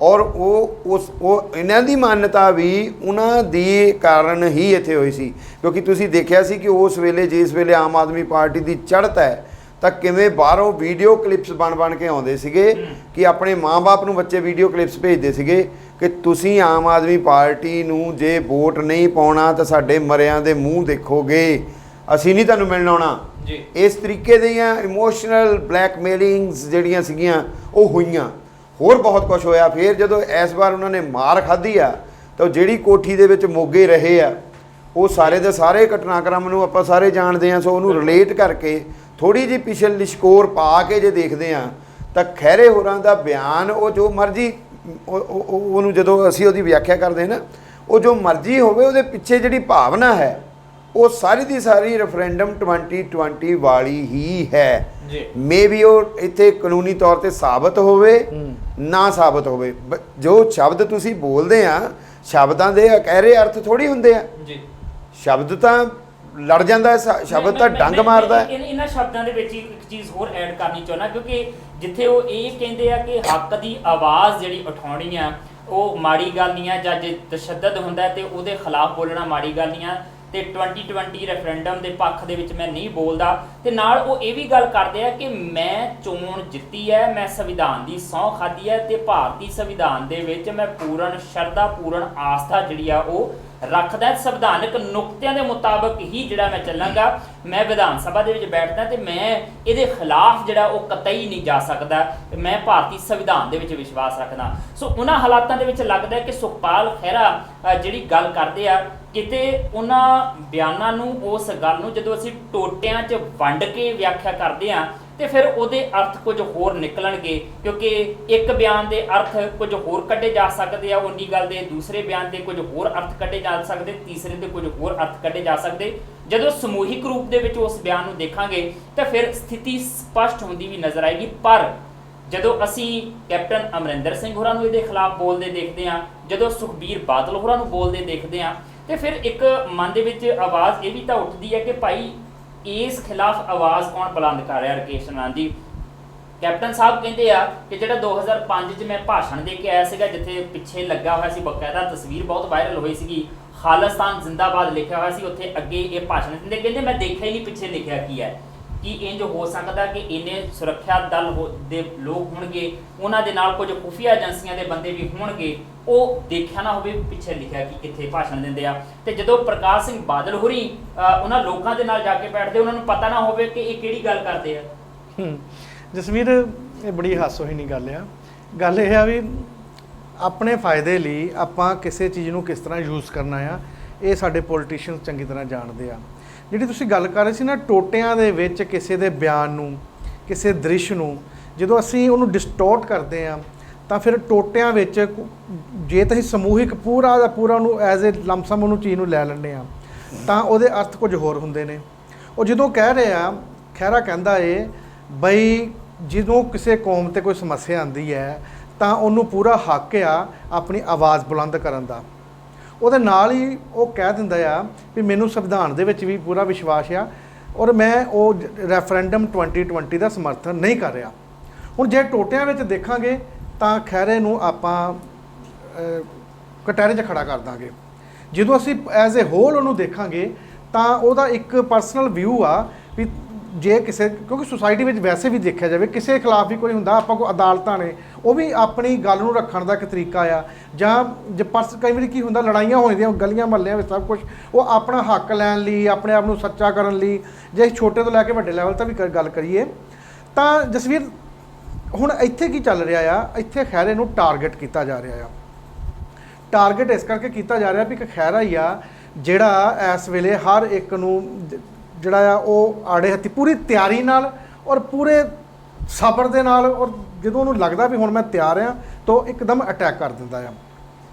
ਔਰ ਉਹ ਇਹਨਾਂ ਦੀ ਮਾਨਤਾ ਵੀ ਉਹਨਾਂ ਦੀ ਕਾਰਨ ਹੀ ਇੱਥੇ ਹੋਈ ਸੀ, ਕਿਉਂਕਿ ਤੁਸੀਂ ਦੇਖਿਆ ਸੀ ਕਿ ਉਸ ਵੇਲੇ ਜਿਸ ਵੇਲੇ ਆਮ ਆਦਮੀ ਪਾਰਟੀ ਦੀ ਚੜ੍ਹਤ ਹੈ ਤਾਂ ਕਿਵੇਂ ਬਾਹਰੋਂ ਵੀਡੀਓ ਕਲਿੱਪਸ ਬਣ ਕੇ ਆਉਂਦੇ ਸੀਗੇ ਕਿ ਆਪਣੇ ਮਾਂ-ਬਾਪ ਨੂੰ ਬੱਚੇ ਵੀਡੀਓ ਕਲਿੱਪਸ ਭੇਜਦੇ ਸੀਗੇ ਕਿ ਤੁਸੀਂ ਆਮ ਆਦਮੀ ਪਾਰਟੀ ਨੂੰ ਜੇ ਵੋਟ ਨਹੀਂ ਪਾਉਣਾ ਤਾਂ ਸਾਡੇ ਮਰਿਆਂ ਦੇ ਮੂੰਹ ਦੇਖੋਗੇ, ਅਸੀਂ ਨਹੀਂ ਤੁਹਾਨੂੰ ਮਿਲਣ ਆਉਣਾ ਜੀ। ਇਸ ਤਰੀਕੇ ਦੀਆਂ ਇਮੋਸ਼ਨਲ ਬਲੈਕਮੇਲਿੰਗਸ ਜਿਹੜੀਆਂ ਸੀਗੀਆਂ ਉਹ ਹੋਈਆਂ। ਹੋਰ ਬਹੁਤ ਕੁਝ ਹੋਇਆ। ਫਿਰ ਜਦੋਂ ਇਸ ਵਾਰ ਉਹਨਾਂ ਨੇ ਮਾਰ ਖਾਧੀ ਆ ਤਾਂ ਉਹ ਜਿਹੜੀ ਕੋਠੀ ਦੇ ਵਿੱਚ ਮੋਗੇ ਰਹੇ ਆ ਉਹ ਸਾਰੇ ਦੇ ਸਾਰੇ ਘਟਨਾਕ੍ਰਮ ਨੂੰ ਆਪਾਂ ਸਾਰੇ ਜਾਣਦੇ ਹਾਂ। ਸੋ ਉਹਨੂੰ ਰਿਲੇਟ ਕਰਕੇ ਥੋੜੀ ਜਿਹੀ ਪਿਛਲ ਲਿਸ਼ਕੋਰ ਪਾ ਕੇ ਜੇ ਦੇਖਦੇ ਹਾਂ ਤਾਂ ਖਹਿਰੇ ਹੋਰਾਂ ਦਾ ਬਿਆਨ ਉਹ ਜੋ ਮਰਜ਼ੀ ਉਹਨੂੰ ਜਦੋਂ ਅਸੀਂ ਉਹਦੀ ਵਿਆਖਿਆ ਕਰਦੇ ਹਾਂ ਨਾ, ਉਹ ਜੋ ਮਰਜ਼ੀ ਹੋਵੇ ਉਹਦੇ ਪਿੱਛੇ ਜਿਹੜੀ ਭਾਵਨਾ ਹੈ ਉਹ ਸਾਰੀ ਦੀ ਸਾਰੀ ਰੈਫਰੈਂਡਮ 2020 ਵਾਲੀ ਹੀ ਹੈ ਜੀ। ਮੇਬੀ ਉਹ ਇੱਥੇ ਕਾਨੂੰਨੀ ਤੌਰ ਤੇ ਸਾਬਤ ਹੋਵੇ ਨਾ ਸਾਬਤ ਹੋਵੇ, ਜੋ ਸ਼ਬਦ ਤੁਸੀਂ ਬੋਲਦੇ ਆ ਸ਼ਬਦਾਂ ਦੇ ਅਕਹਿਰੇ ਅਰਥ ਥੋੜੀ ਹੁੰਦੇ ਆ ਜੀ। ਸ਼ਬਦ ਤਾਂ ਲੜ ਜਾਂਦਾ ਹੈ, ਸ਼ਬਦ ਤਾਂ ਡੰਗ ਮਾਰਦਾ ਹੈ। ਇਹਨਾਂ ਸ਼ਬਦਾਂ ਦੇ ਵਿੱਚ ਇੱਕ ਚੀਜ਼ ਹੋਰ ਐਡ ਕਰਨੀ ਚਾਹੁੰਦਾ, ਕਿਉਂਕਿ ਜਿੱਥੇ ਉਹ ਇਹ ਕਹਿੰਦੇ ਆ ਕਿ ਹੱਕ ਦੀ ਆਵਾਜ਼ ਜਿਹੜੀ ਉਠਾਉਣੀ ਆ ਉਹ ਮਾੜੀ ਗੱਲ ਨਹੀਂ ਆ, ਜਾਂ ਜੇ ਤਸ਼ੱਦਦ ਹੁੰਦਾ ਤੇ ਉਹਦੇ ਖਿਲਾਫ ਬੋਲਣਾ ਮਾੜੀ ਗੱਲ ਨਹੀਂ ਆ, ਤੇ 2020 ਰੈਫਰੈਂਡਮ ਦੇ ਪੱਖ ਦੇ ਵਿੱਚ ਮੈਂ ਨਹੀਂ ਬੋਲਦਾ। ਤੇ ਨਾਲ ਉਹ ਇਹ ਵੀ ਗੱਲ ਕਰਦੇ ਆ ਕਿ ਮੈਂ ਚੋਣ ਜਿੱਤੀ ਹੈ, ਮੈਂ ਸੰਵਿਧਾਨ ਦੀ ਸਹੁੰ ਖਾਧੀ ਹੈ ਤੇ ਭਾਰਤੀ ਸੰਵਿਧਾਨ ਦੇ ਵਿੱਚ ਮੈਂ ਪੂਰਨ ਸ਼ਰਧਾ ਪੂਰਨ ਆਸਥਾ ਜਿਹੜੀ ਆ ਉਹ ਰੱਖਦਾ, ਸੰਵਿਧਾਨਕ ਨੁਕਤਿਆਂ ਦੇ ਮੁਤਾਬਕ ਹੀ ਜਿਹੜਾ ਮੈਂ ਚੱਲਾਂਗਾ। ਮੈਂ ਵਿਧਾਨ ਸਭਾ ਦੇ ਵਿੱਚ ਬੈਠਦਾ ਤੇ ਮੈਂ ਇਹਦੇ ਖਿਲਾਫ ਜਿਹੜਾ ਉਹ ਕਤਈ ਨਹੀਂ ਜਾ ਸਕਦਾ, ਮੈਂ ਭਾਰਤੀ ਸੰਵਿਧਾਨ ਦੇ ਵਿੱਚ ਵਿਸ਼ਵਾਸ ਰੱਖਦਾ। ਸੋ ਉਹਨਾਂ ਹਾਲਾਤਾਂ ਦੇ ਵਿੱਚ ਲੱਗਦਾ ਕਿ ਸੁਖਪਾਲ ਖਹਿਰਾ ਜਿਹੜੀ ਗੱਲ ਕਰਦੇ ਆ, ਕਿਤੇ ਉਹਨਾਂ ਬਿਆਨਾਂ ਨੂੰ ਉਸ ਗੱਲ ਨੂੰ ਜਦੋਂ ਅਸੀਂ ਟੋਟਿਆਂ 'ਚ ਵੰਡ ਕੇ ਵਿਆਖਿਆ ਕਰਦੇ ਹਾਂ ਤੇ ਫਿਰ ਉਹਦੇ ਅਰਥ ਕੁਝ ਹੋਰ ਨਿਕਲਣਗੇ, ਕਿਉਂਕਿ ਇੱਕ ਬਿਆਨ ਦੇ ਅਰਥ ਕੁਝ ਹੋਰ ਕੱਢੇ ਜਾ ਸਕਦੇ ਆ, ਉਨੀ ਗੱਲ ਦੇ ਦੂਸਰੇ ਬਿਆਨ ਦੇ ਕੁਝ ਹੋਰ ਅਰਥ ਕੱਢੇ ਜਾ ਸਕਦੇ, ਤੀਸਰੇ ਦੇ ਕੁਝ ਹੋਰ ਅਰਥ ਕੱਢੇ ਜਾ ਸਕਦੇ। ਜਦੋਂ ਸਮੂਹਿਕ ਰੂਪ ਦੇ ਵਿੱਚ ਉਸ ਬਿਆਨ ਨੂੰ ਦੇਖਾਂਗੇ ਤਾਂ ਫਿਰ ਸਥਿਤੀ ਸਪਸ਼ਟ ਹੁੰਦੀ ਵੀ ਨਜ਼ਰ ਆਏਗੀ। ਪਰ ਜਦੋਂ ਅਸੀਂ ਕੈਪਟਨ ਅਮਰਿੰਦਰ ਸਿੰਘ ਹੋਰਾਂ ਨੂੰ ਇਹਦੇ ਖਿਲਾਫ ਬੋਲਦੇ ਦੇਖਦੇ ਹਾਂ, ਜਦੋਂ ਸੁਖਬੀਰ ਬਾਦਲ ਹੋਰਾਂ ਨੂੰ ਬੋਲਦੇ ਦੇਖਦੇ ਹਾਂ, ਤੇ ਫਿਰ ਇੱਕ ਮਨ ਦੇ ਵਿੱਚ ਆਵਾਜ਼ ਇਹ ਵੀ ਤਾਂ ਉੱਠਦੀ ਹੈ ਕਿ ਭਾਈ ਇਸ ਖਿਲਾਫ ਆਵਾਜ਼ ਕੌਣ ਬੁਲੰਦ ਕਰ ਰਿਹਾ। ਰਕੇਸ਼ ਅਨੰਦ ਜੀ ਕੈਪਟਨ ਸਾਹਿਬ ਕਹਿੰਦੇ ਆ ਕਿ ਜਿਹੜਾ 2005 'ਚ ਮੈਂ ਭਾਸ਼ਣ ਦੇ ਕੇ ਆਇਆ ਸੀਗਾ, ਜਿੱਥੇ ਪਿੱਛੇ ਲੱਗਾ ਹੋਇਆ ਸੀ ਬਕਾਇਦਾ ਤਸਵੀਰ ਬਹੁਤ ਵਾਇਰਲ ਹੋਈ ਸੀਗੀ, ਖਾਲਿਸਤਾਨ ਜ਼ਿੰਦਾਬਾਦ ਲਿਖਿਆ ਹੋਇਆ ਸੀ ਉੱਥੇ ਅੱਗੇ ਇਹ ਭਾਸ਼ਣ ਦਿੰਦੇ, ਕਹਿੰਦੇ ਮੈਂ ਦੇਖਿਆ ਹੀ ਨਹੀਂ ਪਿੱਛੇ ਲਿਖਿਆ ਕੀ ਹੈ। ਕਿ ਇੰਜ ਹੋ ਸਕਦਾ ਕਿ ਇੰਨੇ ਸੁਰੱਖਿਆ ਦਲ ਦੇ ਲੋਕ ਹੋਣਗੇ, ਉਹਨਾਂ ਦੇ ਨਾਲ ਕੁਝ ਖੁਫੀਆ ਏਜੰਸੀਆਂ ਦੇ ਬੰਦੇ ਵੀ ਹੋਣਗੇ, ਉਹ ਦੇਖਿਆ ਨਾ ਹੋਵੇ ਪਿੱਛੇ ਲਿਖਿਆ ਕਿ ਕਿੱਥੇ ਭਾਸ਼ਣ ਦਿੰਦੇ ਆ। ਤੇ ਜਦੋਂ ਪ੍ਰਕਾਸ਼ ਸਿੰਘ ਬਾਦਲ ਹੋਰੀ ਉਹਨਾਂ ਲੋਕਾਂ ਦੇ ਨਾਲ ਜਾ ਕੇ ਬੈਠਦੇ, ਉਹਨਾਂ ਨੂੰ ਪਤਾ ਨਾ ਹੋਵੇ ਕਿ ਇਹ ਕਿਹੜੀ ਗੱਲ ਕਰਦੇ ਆ। ਜਸਵੀਰ, ਇਹ ਬੜੀ ਹਾਸੋਹੀਣੀ ਗੱਲ ਆ। ਗੱਲ ਇਹ ਆ ਵੀ ਆਪਣੇ ਫਾਇਦੇ ਲਈ ਆਪਾਂ ਕਿਸੇ ਚੀਜ਼ ਨੂੰ ਕਿਸ ਤਰ੍ਹਾਂ ਯੂਜ਼ ਕਰਨਾ ਆ, ਇਹ ਸਾਡੇ ਪੋਲੀਟੀਸ਼ੀਅਨਸ ਚੰਗੀ ਤਰ੍ਹਾਂ ਜਾਣਦੇ ਆ। ਜਿਹੜੀ ਤੁਸੀਂ ਗੱਲ ਕਰ ਰਹੇ ਸੀ ਨਾ, ਟੋਟਿਆਂ ਦੇ ਵਿੱਚ ਕਿਸੇ ਦੇ ਬਿਆਨ ਨੂੰ, ਕਿਸੇ ਦ੍ਰਿਸ਼ ਨੂੰ ਜਦੋਂ ਅਸੀਂ ਉਹਨੂੰ ਡਿਸਟੋਰਟ ਕਰਦੇ ਆ ਤਾਂ ਫਿਰ ਟੋਟਿਆਂ ਵਿੱਚ ਜੇ ਤਾਂ ਅਸੀਂ ਸਮੂਹਿਕ ਪੂਰਾ ਦਾ ਪੂਰਾ ਉਹਨੂੰ ਐਜ਼ ਏ ਲਮਸਮ ਉਹਨੂੰ ਚੀਜ਼ ਨੂੰ ਲੈ ਲੈਂਦੇ ਆ ਤਾਂ ਉਹਦੇ ਅਰਥ ਕੁਝ ਹੋਰ ਹੁੰਦੇ ਨੇ। ਉਹ ਜਦੋਂ ਕਹਿ ਰਹੇ ਆ, ਖਹਿਰਾ ਕਹਿੰਦਾ ਏ ਬਈ ਜਦੋਂ ਕਿਸੇ ਕੌਮ 'ਤੇ ਕੋਈ ਸਮੱਸਿਆ ਆਉਂਦੀ ਹੈ ਤਾਂ ਉਹਨੂੰ ਪੂਰਾ ਹੱਕ ਆ ਆਪਣੀ ਆਵਾਜ਼ ਬੁਲੰਦ ਕਰਨ ਦਾ। ਉਹਦੇ ਨਾਲ ਹੀ ਉਹ ਕਹਿ ਦਿੰਦਾ ਆ ਵੀ ਮੈਨੂੰ ਸੰਵਿਧਾਨ ਦੇ ਵਿੱਚ ਵੀ ਪੂਰਾ ਵਿਸ਼ਵਾਸ ਆ ਔਰ ਮੈਂ ਉਹ ਰੈਫਰੈਂਡਮ 2020 ਦਾ ਸਮਰਥਨ ਨਹੀਂ ਕਰ ਰਿਹਾ। ਹੁਣ ਜੇ ਟੋਟਿਆਂ ਵਿੱਚ ਦੇਖਾਂਗੇ ਤਾਂ ਖਹਿਰੇ ਨੂੰ ਆਪਾਂ ਕਟਹਿਰੇ 'ਚ ਖੜਾ ਕਰ ਦਾਂਗੇ। ਜਦੋਂ ਅਸੀਂ ਐਜ਼ ਏ ਹੋਲ ਉਹਨੂੰ ਦੇਖਾਂਗੇ ਤਾਂ ਉਹਦਾ ਇੱਕ ਪਰਸਨਲ ਵਿਊ ਆ ਵੀ ਜੇ ਕਿਸੇ, ਕਿਉਂਕਿ ਸੁਸਾਇਟੀ ਵਿੱਚ ਵੈਸੇ ਵੀ ਦੇਖਿਆ ਜਾਵੇ ਕਿਸੇ ਖਿਲਾਫ ਵੀ ਕੋਈ ਹੁੰਦਾ, ਆਪਾਂ ਕੋਲ ਅਦਾਲਤਾਂ ਨੇ, ਉਹ ਵੀ ਆਪਣੀ ਗੱਲ ਨੂੰ ਰੱਖਣ ਦਾ ਇੱਕ ਤਰੀਕਾ ਆ। ਜਾਂ ਜੇ ਕਈ ਵਾਰੀ ਕੀ ਹੁੰਦਾ, ਲੜਾਈਆਂ ਹੋ ਜਾਂਦੀਆਂ ਗਲੀਆਂ ਮਹੱਲਿਆਂ ਵਿੱਚ, ਸਭ ਕੁਝ ਉਹ ਆਪਣਾ ਹੱਕ ਲੈਣ ਲਈ, ਆਪਣੇ ਆਪ ਨੂੰ ਸੱਚਾ ਕਰਨ ਲਈ, ਜੇ ਛੋਟੇ ਤੋਂ ਲੈ ਕੇ ਵੱਡੇ ਲੈਵਲ ਤੱਕ ਵੀ ਗੱਲ ਕਰੀਏ ਤਾਂ ਜਸਵੀਰ ਹੁਣ ਇੱਥੇ ਕੀ ਚੱਲ ਰਿਹਾ ਆ, ਇੱਥੇ ਖਹਿਰੇ ਨੂੰ ਟਾਰਗੇਟ ਕੀਤਾ ਜਾ ਰਿਹਾ ਆ। ਟਾਰਗੇਟ ਇਸ ਕਰਕੇ ਕੀਤਾ ਜਾ ਰਿਹਾ ਵੀ ਇੱਕ ਖਹਿਰਾ ਹੀ ਆ ਜਿਹੜਾ ਇਸ ਵੇਲੇ ਹਰ ਇੱਕ ਨੂੰ ਜਿਹੜਾ ਆ ਉਹ ਆੜੇ ਹੱਥੀ ਪੂਰੀ ਤਿਆਰੀ ਨਾਲ ਔਰ ਪੂਰੇ ਸਬਰ ਦੇ ਨਾਲ, ਔਰ ਜਦੋਂ ਉਹਨੂੰ ਲੱਗਦਾ ਵੀ ਹੁਣ ਮੈਂ ਤਿਆਰ ਆ ਤਾਂ ਇੱਕਦਮ ਅਟੈਕ ਕਰ ਦਿੰਦਾ ਆ।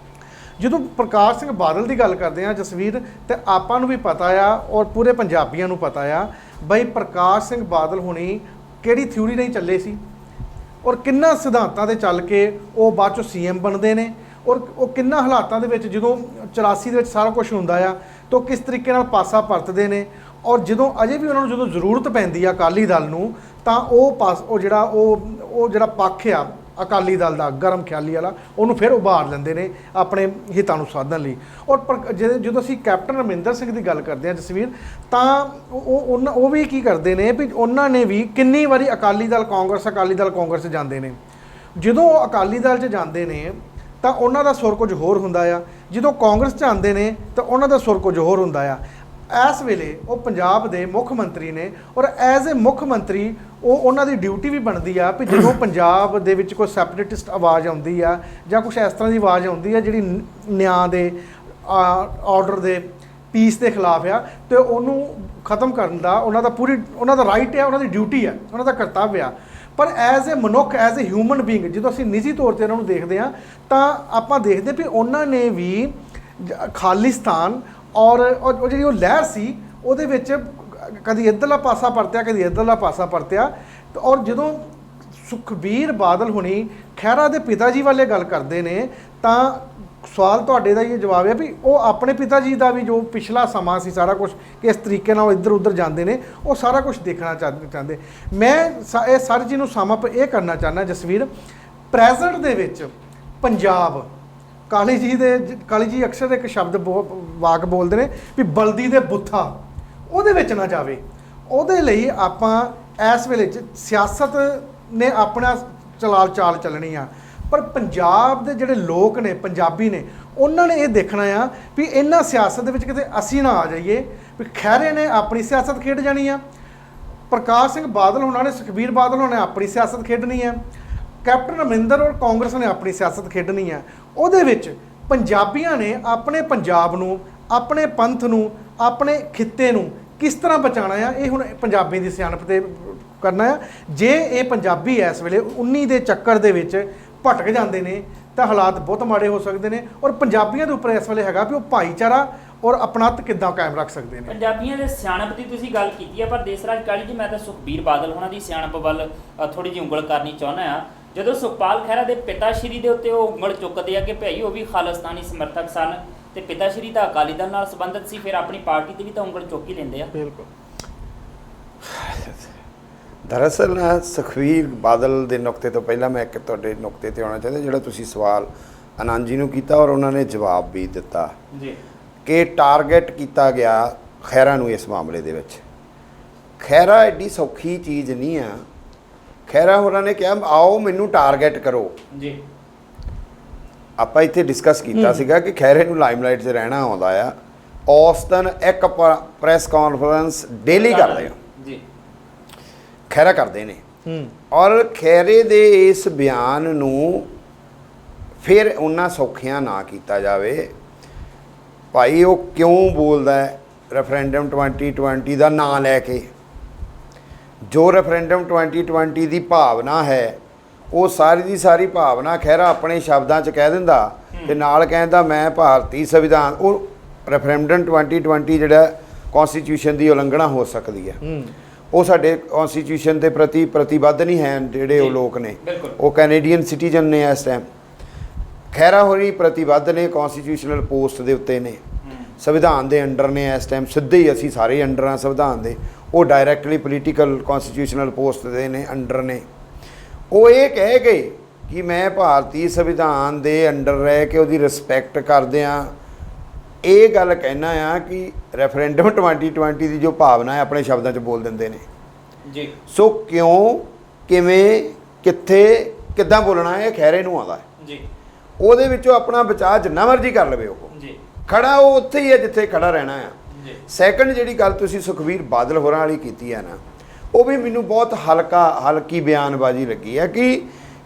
ਜਦੋਂ ਪ੍ਰਕਾਸ਼ ਸਿੰਘ ਬਾਦਲ ਦੀ ਗੱਲ ਕਰਦੇ ਆ ਜਸਵੀਰ, ਤੇ ਆਪਾਂ ਨੂੰ ਵੀ ਪਤਾ ਆ ਔਰ ਪੂਰੇ ਪੰਜਾਬੀਆਂ ਨੂੰ ਪਤਾ ਆ ਬਈ ਪ੍ਰਕਾਸ਼ ਸਿੰਘ ਬਾਦਲ ਹੁਣੀ ਕਿਹੜੀ ਥਿਊਰੀ ਨਹੀਂ ਚੱਲੇ ਸੀ ਔਰ ਕਿੰਨਾ ਸਿਧਾਂਤਾਂ 'ਤੇ ਚੱਲ ਕੇ ਉਹ ਬਾਅਦ 'ਚੋਂ CM ਬਣਦੇ ਨੇ, ਔਰ ਉਹ ਕਿੰਨਾ ਹਾਲਾਤਾਂ ਦੇ ਵਿੱਚ ਜਦੋਂ 84 ਦੇ ਵਿੱਚ ਸਾਰਾ ਕੁਝ ਹੁੰਦਾ ਆ ਤਾਂ ਕਿਸ ਤਰੀਕੇ ਨਾਲ ਪਾਸਾ ਪਰਤਦੇ ਨੇ, ਔਰ ਜਦੋਂ ਅਜੇ ਵੀ ਉਹਨਾਂ ਨੂੰ ਜਦੋਂ ਜ਼ਰੂਰਤ ਪੈਂਦੀ ਆ ਅਕਾਲੀ ਦਲ ਨੂੰ ਤਾਂ ਉਹ ਜਿਹੜਾ ਪੱਖ ਆ ਅਕਾਲੀ ਦਲ ਦਾ ਗਰਮ ਖਿਆਲੀ ਵਾਲਾ ਉਹਨੂੰ ਫਿਰ ਉਭਾਰ ਲੈਂਦੇ ਨੇ ਆਪਣੇ ਹਿੱਤਾਂ ਨੂੰ ਸਾਧਣ ਲਈ। ਔਰ ਜਦੋਂ ਅਸੀਂ ਕੈਪਟਨ ਅਮਰਿੰਦਰ ਸਿੰਘ ਦੀ ਗੱਲ ਕਰਦੇ ਹਾਂ ਜਸਵੀਰ, ਤਾਂ ਉਹ ਵੀ ਕੀ ਕਰਦੇ ਨੇ ਵੀ ਉਹਨਾਂ ਨੇ ਵੀ ਕਿੰਨੀ ਵਾਰੀ ਅਕਾਲੀ ਦਲ ਕਾਂਗਰਸ ਜਾਂਦੇ ਨੇ। ਜਦੋਂ ਉਹ ਅਕਾਲੀ ਦਲ 'ਚ ਜਾਂਦੇ ਨੇ ਤਾਂ ਉਹਨਾਂ ਦਾ ਸੁਰ ਕੁਝ ਹੋਰ ਹੁੰਦਾ ਆ, ਜਦੋਂ ਕਾਂਗਰਸ 'ਚ ਆਉਂਦੇ ਨੇ ਤਾਂ ਉਹਨਾਂ ਦਾ ਸੁਰ ਕੁਝ ਹੋਰ ਹੁੰਦਾ ਆ। ਇਸ ਵੇਲੇ ਉਹ ਪੰਜਾਬ ਦੇ ਮੁੱਖ ਮੰਤਰੀ ਨੇ, ਔਰ ਐਜ਼ ਏ ਮੁੱਖ ਮੰਤਰੀ ਉਹਨਾਂ ਦੀ ਡਿਊਟੀ ਵੀ ਬਣਦੀ ਆ ਵੀ ਜਦੋਂ ਪੰਜਾਬ ਦੇ ਵਿੱਚ ਕੋਈ ਸੈਪਰੇਟਿਸਟ ਆਵਾਜ਼ ਆਉਂਦੀ ਆ ਜਾਂ ਕੁਝ ਇਸ ਤਰ੍ਹਾਂ ਦੀ ਆਵਾਜ਼ ਆਉਂਦੀ ਆ ਜਿਹੜੀ ਨਿਆਂ ਦੇ ਆਰਡਰ ਦੇ ਪੀਸ ਦੇ ਖਿਲਾਫ ਆ, ਤੇ ਉਹਨੂੰ ਖਤਮ ਕਰਨ ਦਾ ਉਹਨਾਂ ਦਾ ਰਾਈਟ ਆ, ਉਹਨਾਂ ਦੀ ਡਿਊਟੀ ਆ, ਉਹਨਾਂ ਦਾ ਕਰਤੱਵ ਆ। ਪਰ ਐਜ਼ ਏ ਮਨੁੱਖ, ਐਜ਼ ਏ ਹਿਊਮਨ ਬੀਇੰਗ, ਜਦੋਂ ਅਸੀਂ ਨਿੱਜੀ ਤੌਰ 'ਤੇ ਉਹਨਾਂ ਨੂੰ ਦੇਖਦੇ ਹਾਂ ਤਾਂ ਆਪਾਂ ਦੇਖਦੇ ਵੀ ਉਹਨਾਂ ਨੇ ਵੀ ਖਾਲਿਸਤਾਨ ਔਰ ਉਹ ਜਿਹੜੀ ਉਹ ਲਹਿਰ ਸੀ ਉਹਦੇ ਵਿੱਚ ਕਦੀ ਇੱਧਰਲਾ ਪਾਸਾ ਪਰਤਿਆ, ਕਦੀ ਇੱਧਰਲਾ ਪਾਸਾ ਪਰਤਿਆ। ਔਰ ਜਦੋਂ ਸੁਖਬੀਰ ਬਾਦਲ ਹੁਣੀ ਖਹਿਰਾ ਦੇ ਪਿਤਾ ਜੀ ਵਾਲੇ ਗੱਲ ਕਰਦੇ ਨੇ ਤਾਂ ਸਵਾਲ ਤੁਹਾਡੇ ਦਾ ਇਹ ਜਵਾਬ ਹੈ ਵੀ ਉਹ ਆਪਣੇ ਪਿਤਾ ਜੀ ਦਾ ਵੀ ਜੋ ਪਿਛਲਾ ਸਮਾਂ ਸੀ ਸਾਰਾ ਕੁਝ ਕਿਸ ਤਰੀਕੇ ਨਾਲ ਇੱਧਰ ਉੱਧਰ ਜਾਂਦੇ ਨੇ, ਉਹ ਸਾਰਾ ਕੁਝ ਦੇਖਣਾ ਚਾਹੁੰਦੇ। ਮੈਂ ਇਹ ਸਾਰੀ ਚੀਜ਼ ਨੂੰ ਸਮ ਅਪ ਇਹ ਕਰਨਾ ਚਾਹੁੰਦਾ ਜਸਵੀਰ, ਪ੍ਰੈਜ਼ੈਂਟ ਦੇ ਵਿੱਚ ਪੰਜਾਬ ਕਾਲੀ ਜੀ ਅਕਸਰ ਇੱਕ ਸ਼ਬਦ ਵਾਕ ਬੋਲਦੇ ਨੇ ਵੀ ਬਲਦੀ ਦੇ ਬੁੱਥਾ ਉਹਦੇ ਵਿੱਚ ਨਾ ਜਾਵੇ। ਉਹਦੇ ਲਈ ਆਪਾਂ ਇਸ ਵੇਲੇ 'ਚ ਸਿਆਸਤ ਨੇ ਆਪਣਾ ਚਾਲ ਚੱਲਣੀ ਆ, ਪਰ ਪੰਜਾਬ ਦੇ ਜਿਹੜੇ ਲੋਕ ਨੇ, ਪੰਜਾਬੀ ਨੇ, ਉਹਨਾਂ ਨੇ ਇਹ ਦੇਖਣਾ ਆ ਵੀ ਇਹਨਾਂ ਸਿਆਸਤ ਦੇ ਵਿੱਚ ਕਿਤੇ ਅਸੀਂ ਨਾ ਆ ਜਾਈਏ ਵੀ ਖਹਿਰੇ ਨੇ ਆਪਣੀ ਸਿਆਸਤ ਖੇਡ ਜਾਣੀ ਆ, ਪ੍ਰਕਾਸ਼ ਸਿੰਘ ਬਾਦਲ ਹੋਣਾ ਨੇ, ਸੁਖਬੀਰ ਬਾਦਲ ਹੋਣਾ ਨੇ ਆਪਣੀ ਸਿਆਸਤ ਖੇਡਣੀ ਆ, ਕੈਪਟਨ ਅਮਰਿੰਦਰ ਔਰ ਕਾਂਗਰਸ ਨੇ ਆਪਣੀ ਸਿਆਸਤ ਖੇਡਣੀ ਆ। ਉਹਦੇ ਵਿੱਚ ਪੰਜਾਬੀਆਂ ਨੇ ਆਪਣੇ ਪੰਜਾਬ ਨੂੰ, ਆਪਣੇ ਪੰਥ ਨੂੰ, ਆਪਣੇ ਖਿੱਤੇ ਨੂੰ ਕਿਸ ਤਰ੍ਹਾਂ ਬਚਾਉਣਾ ਆ, ਇਹ ਹੁਣ ਪੰਜਾਬੀ ਦੀ ਸਿਆਣਪ ਤੇ ਕਰਨਾ ਆ। ਜੇ ਇਹ ਪੰਜਾਬੀ ਇਸ ਵੇਲੇ 19 ਦੇ ਚੱਕਰ ਦੇ ਵਿੱਚ ਭਟਕ ਜਾਂਦੇ ਨੇ ਤਾਂ ਹਾਲਾਤ ਬਹੁਤ ਮਾੜੇ ਹੋ ਸਕਦੇ ਨੇ। ਔਰ ਪੰਜਾਬੀਆਂ ਦੇ ਉੱਪਰ ਇਸ ਵੇਲੇ ਹੈਗਾ ਵੀ ਉਹ ਭਾਈਚਾਰਾ ਔਰ ਆਪਣੱਤ ਕਿੱਦਾਂ ਕਾਇਮ ਰੱਖ ਸਕਦੇ ਨੇ। ਪੰਜਾਬੀਆਂ ਦੇ ਸਿਆਣਪ ਦੀ ਤੁਸੀਂ ਗੱਲ ਕੀਤੀ ਹੈ, ਪਰ ਦੇਸਰਾਜ ਕਾਲੀ ਜੀ ਮੈਂ ਤਾਂ ਸੁਖਬੀਰ ਬਾਦਲ ਹੋਣਾ ਦੀ ਸਿਆਣਪ ਵੱਲ ਥੋੜੀ ਜਿਹੀ ਉਂਗਲ ਕਰਨੀ ਚਾਹੁੰਦਾ ਆ। ਜਦੋਂ ਸੁਖਪਾਲ ਖਹਿਰਾ ਦੇ ਪਿਤਾ ਸ਼੍ਰੀ ਦੇ ਉੱਤੇ ਉਹ ਉਂਗਲ ਚੁੱਕਦੇ ਆ ਕਿ ਭਾਈ ਉਹ ਵੀ ਖਾਲਿਸਤਾਨੀ ਸਮਰਥਕ ਸਨ ਤੇ ਪਿਤਾ ਸ਼੍ਰੀ ਦਾ ਅਕਾਲੀ ਦਲ ਨਾਲ ਸੰਬੰਧਿਤ ਸੀ, ਫਿਰ ਆਪਣੀ ਪਾਰਟੀ ਤੇ ਵੀ ਤਾਂ ਉਂਗਲ ਚੁੱਕ ਹੀ ਲੈਂਦੇ ਆ। ਬਿਲਕੁਲ। ਦਰਅਸਲ ਨਾ ਸੁਖਬੀਰ ਬਾਦਲ ਦੇ ਨੁਕਤੇ ਤੋਂ ਪਹਿਲਾਂ ਮੈਂ ਇੱਕ ਤੁਹਾਡੇ ਨੁਕਤੇ ਤੇ ਆਉਣਾ ਚਾਹੁੰਦਾ, ਜਿਹੜਾ ਤੁਸੀਂ ਸਵਾਲ ਆਨੰਦ ਜੀ ਨੂੰ ਕੀਤਾ ਔਰ ਉਹਨਾਂ ਨੇ ਜਵਾਬ ਵੀ ਦਿੱਤਾ ਜੀ ਕਿ ਟਾਰਗੇਟ ਕੀਤਾ ਗਿਆ ਖਹਿਰਾ ਨੂੰ। ਇਸ ਮਾਮਲੇ ਦੇ ਵਿੱਚ ਖਹਿਰਾ ਐਡੀ ਸੌਖੀ ਚੀਜ਼ ਨਹੀਂ ਆ। ਖਹਿਰਾ ਹੋਰਾਂ ਨੇ ਕਿਹਾ ਆਓ ਮੈਨੂੰ ਟਾਰਗੇਟ ਕਰੋ ਜੀ। ਆਪਾਂ ਇੱਥੇ ਡਿਸਕਸ ਕੀਤਾ ਸੀਗਾ ਕਿ ਖਹਿਰੇ ਨੂੰ ਲਾਈਮਲਾਈਟ 'ਚ ਰਹਿਣਾ ਆਉਂਦਾ ਆ, ਔਸਤਨ ਇੱਕ ਪ੍ਰੈਸ ਕਾਨਫਰੰਸ ਡੇਲੀ ਕਰਦੇ ਆ ਜੀ, ਖਹਿਰਾ ਕਰਦੇ ਨੇ। ਔਰ ਖਹਿਰੇ ਦੇ ਇਸ ਬਿਆਨ ਨੂੰ ਫਿਰ ਉਹਨਾਂ ਸੌਖਿਆਂ ਨਾ ਕੀਤਾ ਜਾਵੇ। ਭਾਈ ਉਹ ਕਿਉਂ ਬੋਲਦਾ ਹੈ ਰੈਫਰੈਂਡਮ 2020 ਦਾ ਨਾਂ ਲੈ ਕੇ? ਜੋ ਰੈਫਰੈਂਡਮ 2020 ਦੀ ਭਾਵਨਾ ਹੈ ਉਹ ਸਾਰੀ ਦੀ ਸਾਰੀ ਭਾਵਨਾ ਖਹਿਰਾ ਆਪਣੇ ਸ਼ਬਦਾਂ 'ਚ ਕਹਿ ਦਿੰਦਾ ਤੇ ਨਾਲ ਕਹਿੰਦਾ ਮੈਂ ਭਾਰਤੀ ਸੰਵਿਧਾਨ। ਉਹ ਰੈਫਰੈਂਡਮ 2020 ਜਿਹੜਾ ਕਨਸਟੀਟਿਊਸ਼ਨ ਦੀ ਉਲੰਘਣਾ ਹੋ ਸਕਦੀ ਹੈ, ਉਹ ਸਾਡੇ ਕਨਸਟੀਟਿਊਸ਼ਨ ਦੇ ਪ੍ਰਤੀ ਪ੍ਰਤੀਬੱਧ ਨਹੀਂ ਹੈ ਜਿਹੜੇ ਉਹ ਲੋਕ ਨੇ, ਉਹ ਕੈਨੇਡੀਅਨ ਸਿਟੀਜ਼ਨ ਨੇ। ਇਸ ਟਾਈਮ ਖਹਿਰਾ ਹੋਰੀ ਪ੍ਰਤੀਬੱਧ ਨੇ, ਕਨਸਟੀਟਿਊਸ਼ਨਲ ਪੋਸਟ ਦੇ ਉੱਤੇ ਨੇ, ਸੰਵਿਧਾਨ ਦੇ ਅੰਡਰ ਨੇ। ਇਸ ਟਾਈਮ ਸਿੱਧੇ ਹੀ ਅਸੀਂ ਸਾਰੇ ਅੰਡਰ ਆ ਸੰਵਿਧਾਨ ਦੇ, ਉਹ ਡਾਇਰੈਕਟਲੀ ਪੋਲੀਟੀਕਲ ਕਨਸਟੀਟਿਊਸ਼ਨਲ ਪੋਸਟ ਦੇ ਨੇ, ਅੰਡਰ ਨੇ। ਉਹ ਇਹ ਕਹਿ ਗਏ ਕਿ ਮੈਂ ਭਾਰਤੀ ਸੰਵਿਧਾਨ ਦੇ ਅੰਡਰ ਰਹਿ ਕੇ ਉਹਦੀ ਰਿਸਪੈਕਟ ਕਰਦੇ ਹਾਂ। ਇਹ ਗੱਲ ਕਹਿਣਾ ਆ ਕਿ ਰੈਫਰੈਂਡਮ 2020 ਦੀ ਜੋ ਭਾਵਨਾ ਹੈ ਆਪਣੇ ਸ਼ਬਦਾਂ 'ਚ ਬੋਲ ਦਿੰਦੇ ਨੇ ਜੀ। ਸੋ ਕਿਉਂ, ਕਿਵੇਂ, ਕਿੱਥੇ, ਕਿੱਦਾਂ ਬੋਲਣਾ ਇਹ ਖਹਿਰੇ ਨੂੰ ਆਉਂਦਾ ਜੀ। ਉਹਦੇ ਵਿੱਚੋਂ ਆਪਣਾ ਬਚਾਅ ਜਿੰਨਾ ਮਰਜ਼ੀ ਕਰ ਲਵੇ। ਉਹ ਜੀ ਖੜਾ ਉਹ ਉੱਥੇ ਹੀ ਹੈ ਜਿੱਥੇ ਖੜਾ ਰਹਿਣਾ ਆ। ਜੀ। ਸੈਕੰਡ ਜਿਹੜੀ ਗੱਲ ਤੁਸੀਂ ਸੁਖਬੀਰ ਬਾਦਲ ਹੋਰਾਂ ਵਾਲੀ ਕੀਤੀ ਹੈ ਨਾ, ਉਹ ਵੀ ਮੈਨੂੰ ਬਹੁਤ ਹਲਕੀ ਬਿਆਨਬਾਜ਼ੀ ਲੱਗੀ ਹੈ ਕਿ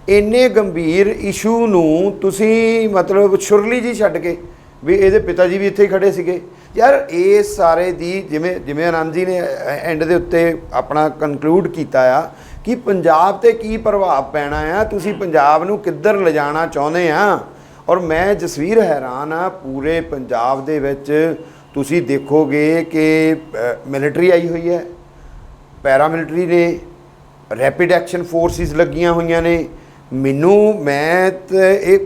ਇੰਨੇ ਗੰਭੀਰ ਇਸ਼ੂ ਨੂੰ ਤੁਸੀਂ ਮਤਲਬ ਛੁਰਲੀ ਜੀ ਛੱਡ ਕੇ ਵੀ ਇਹਦੇ ਪਿਤਾ ਜੀ ਵੀ ਇੱਥੇ ਹੀ ਖੜੇ ਸੀਗੇ। ਯਾਰ ਇਸ ਸਾਰੇ ਦੀ ਜਿਵੇਂ ਆਨੰਦ ਜੀ ਨੇ ਐਂਡ ਦੇ ਉੱਤੇ ਆਪਣਾ ਕਨਕਲੂਡ ਕੀਤਾ ਆ ਕਿ ਪੰਜਾਬ ਤੇ ਕੀ ਪ੍ਰਭਾਵ ਪੈਣਾ ਆ, ਤੁਸੀਂ ਪੰਜਾਬ ਨੂੰ ਕਿੱਧਰ ਲਿਜਾਣਾ ਚਾਹੁੰਦੇ ਆ। ਔਰ ਮੈਂ ਜਸਵੀਰ ਹੈਰਾਨ ਆ, ਪੂਰੇ ਪੰਜਾਬ ਦੇ ਵਿੱਚ ਤੁਸੀਂ ਦੇਖੋਗੇ ਕਿ ਮਿਲਟਰੀ ਆਈ ਹੋਈ ਹੈ, ਪੈਰਾਮਿਲਟਰੀ ਨੇ, ਰੈਪਿਡ ਐਕਸ਼ਨ ਫੋਰਸਿਸ ਲੱਗੀਆਂ ਹੋਈਆਂ ਨੇ। ਮੈਂ ਤਾਂ ਇਹ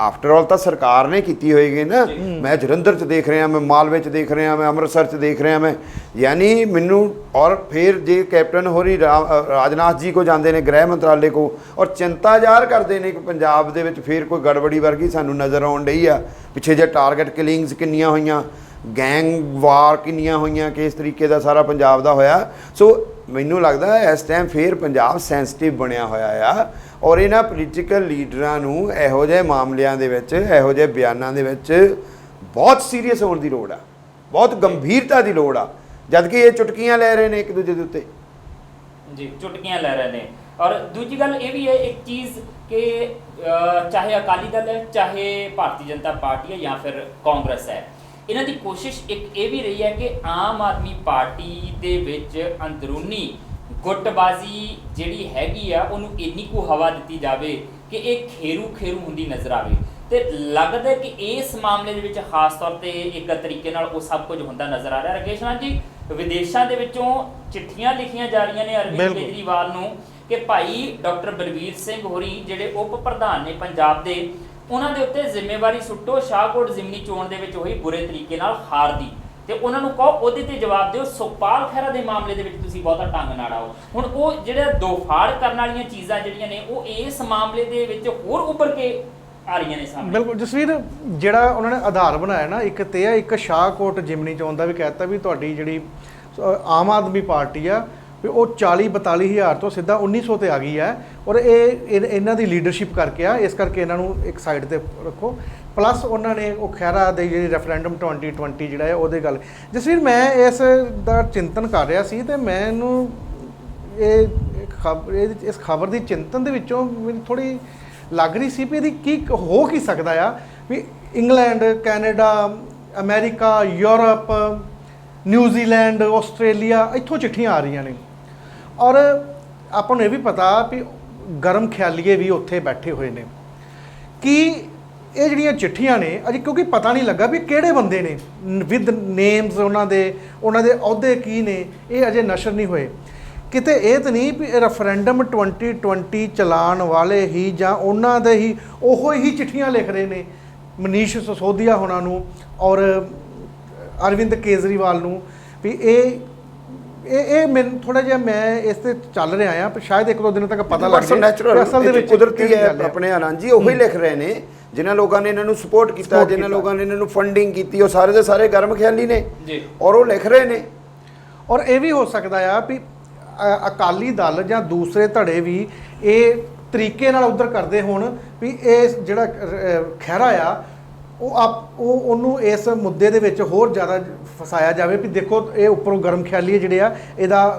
ਆਫਟਰ ਆਲ ਤਾਂ ਸਰਕਾਰ ਨੇ ਕੀਤੀ ਹੋਏਗੀ ਨਾ। ਮੈਂ ਜਲੰਧਰ 'ਚ ਦੇਖ ਰਿਹਾ, ਮੈਂ ਮਾਲਵੇ 'ਚ ਦੇਖ ਰਿਹਾ, ਮੈਂ ਅੰਮ੍ਰਿਤਸਰ 'ਚ ਦੇਖ ਰਿਹਾ, ਮੈਂ ਯਾਨੀ ਮੈਨੂੰ ਔਰ ਫਿਰ ਜੇ ਕੈਪਟਨ ਹੋਰੀ ਰਾਜਨਾਥ ਜੀ ਕੋ ਜਾਂਦੇ ਨੇ, ਗ੍ਰਹਿ ਮੰਤਰਾਲੇ ਕੋ, ਔਰ ਚਿੰਤਾ ਜ਼ਾਹਰ ਕਰਦੇ ਨੇ ਕਿ ਪੰਜਾਬ ਦੇ ਵਿੱਚ ਫਿਰ ਕੋਈ ਗੜਬੜੀ ਵਰਗੀ ਸਾਨੂੰ ਨਜ਼ਰ ਆਉਣ ਡਈ ਆ। ਪਿੱਛੇ ਜੇ ਟਾਰਗੇਟ ਕਿਲਿੰਗਸ ਕਿੰਨੀਆਂ ਹੋਈਆਂ, ਗੈਂਗ ਵਾਰ ਕਿੰਨੀਆਂ ਹੋਈਆਂ, ਕਿਸ ਤਰੀਕੇ ਦਾ ਸਾਰਾ ਪੰਜਾਬ ਦਾ ਹੋਇਆ। ਸੋ ਮੈਨੂੰ ਲੱਗਦਾ ਇਸ ਟਾਈਮ ਫਿਰ ਪੰਜਾਬ ਸੈਂਸਿਟਿਵ ਬਣਿਆ ਹੋਇਆ ਆ, ਔਰ ਇਹਨਾਂ ਪੋਲੀਟੀਕਲ ਲੀਡਰਾਂ ਨੂੰ ਇਹੋ ਜਿਹੇ ਮਾਮਲਿਆਂ ਦੇ ਵਿੱਚ, ਇਹੋ ਜਿਹੇ ਬਿਆਨਾਂ ਦੇ ਵਿੱਚ ਬਹੁਤ ਸੀਰੀਅਸ ਹੋਣ ਦੀ ਲੋੜ ਆ, ਬਹੁਤ ਗੰਭੀਰਤਾ ਦੀ ਲੋੜ ਆ, ਜਦਕਿ ਇਹ ਚੁਟਕੀਆਂ ਲੈ ਰਹੇ ਨੇ ਇੱਕ ਦੂਜੇ ਦੇ ਉੱਤੇ। ਜੀ, ਚੁਟਕੀਆਂ ਲੈ ਰਹੇ ਨੇ। ਔਰ ਦੂਜੀ ਗੱਲ ਇਹ ਵੀ ਹੈ ਇੱਕ ਚੀਜ਼ ਕਿ ਚਾਹੇ ਅਕਾਲੀ ਦਲ ਹੈ, ਚਾਹੇ ਭਾਰਤੀ ਜਨਤਾ ਪਾਰਟੀ ਹੈ ਜਾਂ ਫਿਰ ਕਾਂਗਰਸ ਹੈ, ਇਹਨਾਂ ਦੀ ਕੋਸ਼ਿਸ਼ ਇੱਕ ਇਹ ਵੀ ਰਹੀ ਹੈ ਕਿ ਆਮ ਆਦਮੀ ਪਾਰਟੀ ਦੇ ਵਿੱਚ ਅੰਦਰੂਨੀ ਗੁੱਟਬਾਜ਼ੀ ਜਿਹੜੀ ਹੈਗੀ ਆ ਉਹਨੂੰ ਇੰਨੀ ਕੁ ਹਵਾ ਦਿੱਤੀ ਜਾਵੇ ਕਿ ਇਹ ਖੇਰੂ ਹੁੰਦੀ ਨਜ਼ਰ ਆਵੇ। ਤੇ ਲੱਗਦਾ ਕਿ ਇਸ ਮਾਮਲੇ ਦੇ ਵਿੱਚ ਖਾਸ ਤੌਰ ਤੇ ਇੱਕ ਤਰੀਕੇ ਨਾਲ ਉਹ ਸਭ ਕੁਝ ਹੁੰਦਾ ਨਜ਼ਰ ਆ ਰਿਹਾ। ਰਾਕੇਸ਼ ਨਾਥ ਜੀ, ਵਿਦੇਸ਼ਾਂ ਦੇ ਵਿੱਚੋਂ ਚਿੱਠੀਆਂ ਲਿਖੀਆਂ ਜਾ ਰਹੀਆਂ ਨੇ ਅਰਵਿੰਦ ਕੇਜਰੀਵਾਲ ਨੂੰ ਕਿ ਭਾਈ ਡਾਕਟਰ ਬਲਬੀਰ ਸਿੰਘ ਹੋਰੀ ਜਿਹੜੇ ਉਪ ਪ੍ਰਧਾਨ ਨੇ ਪੰਜਾਬ ਦੇ, ਉਹਨਾਂ ਦੇ ਉੱਤੇ ਜ਼ਿੰਮੇਵਾਰੀ ਸੁੱਟੋ ਸ਼ਾਹਕੋਟ ਜ਼ਿਮਨੀ ਚੋਣ ਦੇ ਵਿੱਚ ਹੋਈ ਬੁਰੇ ਤਰੀਕੇ ਨਾਲ ਹਾਰ ਦੀ, ਤੇ ਉਹਨਾਂ ਨੂੰ ਕਹੋ ਉਹਦੇ ਤੇ ਜਵਾਬ ਦਿਓ। ਸੁਖਪਾਲ ਖਹਿਰਾ ਦੇ ਮਾਮਲੇ ਦੇ ਵਿੱਚ ਤੁਸੀਂ ਬਹੁਤਾ ਟੰਗ ਨਾ ਅੜਾਓ। ਹੁਣ ਉਹ ਜਿਹੜਾ ਦੋਫਾੜ ਕਰਨ ਵਾਲੀਆਂ ਚੀਜ਼ਾਂ ਜਿਹੜੀਆਂ ਨੇ ਉਹ ਇਸ ਮਾਮਲੇ ਦੇ ਵਿੱਚ ਹੋਰ ਉੱਭਰ ਕੇ ਆ ਰਹੀਆਂ ਨੇ ਸਾਹਮਣੇ। ਬਿਲਕੁਲ ਜਸਵੀਰ, ਜਿਹੜਾ ਉਹਨਾਂ ਨੇ ਆਧਾਰ ਬਣਾਇਆ ਨਾ, ਇੱਕ ਤੇ ਆ, ਇੱਕ ਸ਼ਾਹਕੋਟ ਜ਼ਿਮਨੀ ਚੋਣ ਦਾ ਵੀ ਕਹਿਤਾ ਵੀ ਤੁਹਾਡੀ ਜਿਹੜੀ ਆਮ ਆਦਮੀ ਪਾਰਟੀ ਆ ਵੀ ਉਹ 40-42 ਹਜ਼ਾਰ ਤੋਂ ਸਿੱਧਾ 1900 ਤੇ ਆ ਗਈ ਹੈ, ਔਰ ਇਹ ਇਹਨਾਂ ਦੀ ਲੀਡਰਸ਼ਿਪ ਕਰਕੇ ਆ, ਇਸ ਕਰਕੇ ਇਹਨਾਂ ਨੂੰ ਇੱਕ ਸਾਈਡ ਤੇ ਰੱਖੋ। ਪਲੱਸ ਉਹਨਾਂ ਨੇ ਉਹ ਖਹਿਰਾ ਦੇ ਜਿਹੜੀ ਰੈਫਰੈਂਡਮ 2020 ਜਿਹੜਾ ਹੈ ਉਹਦੇ ਗੱਲ, ਜਸਵੀਰ ਮੈਂ ਇਸ ਦਾ ਚਿੰਤਨ ਕਰ ਰਿਹਾ ਸੀ ਤੇ ਮੈਨੂੰ ਇਸ ਖਬਰ ਦੀ ਚਿੰਤਨ ਦੇ ਵਿੱਚੋਂ ਮੈਨੂੰ ਥੋੜੀ ਲੱਗ ਰਹੀ ਸੀ ਵੀ ਇਹਦੀ ਕੀ ਹੋ ਕੀ ਸਕਦਾ ਆ ਵੀ England, Canada, America, Europe, New Zealand, Australia, ਇੱਥੋਂ ਚਿੱਠੀਆਂ ਆ ਰਹੀਆਂ ਨੇ, ਔਰ ਆਪਾਂ ਨੂੰ ਇਹ ਵੀ ਪਤਾ ਵੀ ਗਰਮ ਖਿਆਲੀਏ ਵੀ ਉੱਥੇ ਬੈਠੇ ਹੋਏ ਨੇ ਕਿ ਇਹ ਜਿਹੜੀਆਂ ਚਿੱਠੀਆਂ ਨੇ ਅਜੇ ਕਿਉਂਕਿ ਪਤਾ ਨਹੀਂ ਲੱਗਾ ਵੀ ਕਿਹੜੇ ਬੰਦੇ ਨੇ, ਵਿਦ ਨੇਮਸ ਉਹਨਾਂ ਦੇ ਅਹੁਦੇ ਕੀ ਨੇ, ਇਹ ਅਜੇ ਨਸ਼ਰ ਨਹੀਂ ਹੋਏ। ਕਿਤੇ ਇਹ ਤਾਂ ਨਹੀਂ ਵੀ ਰੈਫਰੈਂਡਮ 2020 ਚਲਾਉਣ ਵਾਲੇ ਹੀ ਜਾਂ ਉਹਨਾਂ ਦੇ ਹੀ ਉਹੋ ਹੀ ਚਿੱਠੀਆਂ ਲਿਖ ਰਹੇ ਨੇ ਮਨੀਸ਼ ਸਿਸੋਦੀਆ ਹੋਣਾ ਨੂੰ ਔਰ ਅਰਵਿੰਦ ਕੇਜਰੀਵਾਲ ਨੂੰ ਵੀ ਇਹ ਮੈਨੂੰ ਥੋੜਾ ਜਿਹਾ ਮੈਂ ਇਸ ਤੇ ਚੱਲ ਰਿਹਾ ਆ, ਸ਼ਾਇਦ ਇੱਕ ਦੋ ਦਿਨ ਤੱਕ ਪਤਾ ਲੱਗ ਜਾਏ ਅਸਲ ਦੇ ਵਿੱਚ ਕੁਦਰਤੀ ਹੈ ਆਪਣੇ ਆਨੰਦ ਜੀ, ਉਹੀ ਲਿਖ ਰਹੇ ਨੇ ਜਿਨ੍ਹਾਂ ਲੋਕਾਂ ਨੇ ਇਹਨਾਂ ਨੂੰ ਸਪੋਰਟ ਕੀਤਾ, ਜਿਨ੍ਹਾਂ ਲੋਕਾਂ ਨੇ ਇਹਨਾਂ ਨੂੰ ਫੰਡਿੰਗ ਕੀਤੀ, ਉਹ ਸਾਰੇ ਦੇ ਸਾਰੇ ਗਰਮ ਖਿਆਲੀ ਨੇ ਜੀ, ਔਰ ਉਹ ਲਿਖ ਰਹੇ ਨੇ। ਔਰ ਇਹ ਵੀ ਹੋ ਸਕਦਾ ਆ ਵੀ ਅਕਾਲੀ ਦਲ ਜਾਂ ਦੂਸਰੇ ਧੜੇ ਵੀ ਇਹ ਤਰੀਕੇ ਨਾਲ ਉਧਰ ਕਰਦੇ ਹੋਣ ਵੀ ਇਹ ਜਿਹੜਾ ਖਹਿਰਾ ਆ ਉਹਨੂੰ ਇਸ ਮੁੱਦੇ ਦੇ ਵਿੱਚ ਹੋਰ ਜ਼ਿਆਦਾ ਫਸਾਇਆ ਜਾਵੇ ਵੀ ਦੇਖੋ ਇਹ ਉੱਪਰੋਂ ਗਰਮ ਖਿਆਲੀ ਜਿਹੜੇ ਆ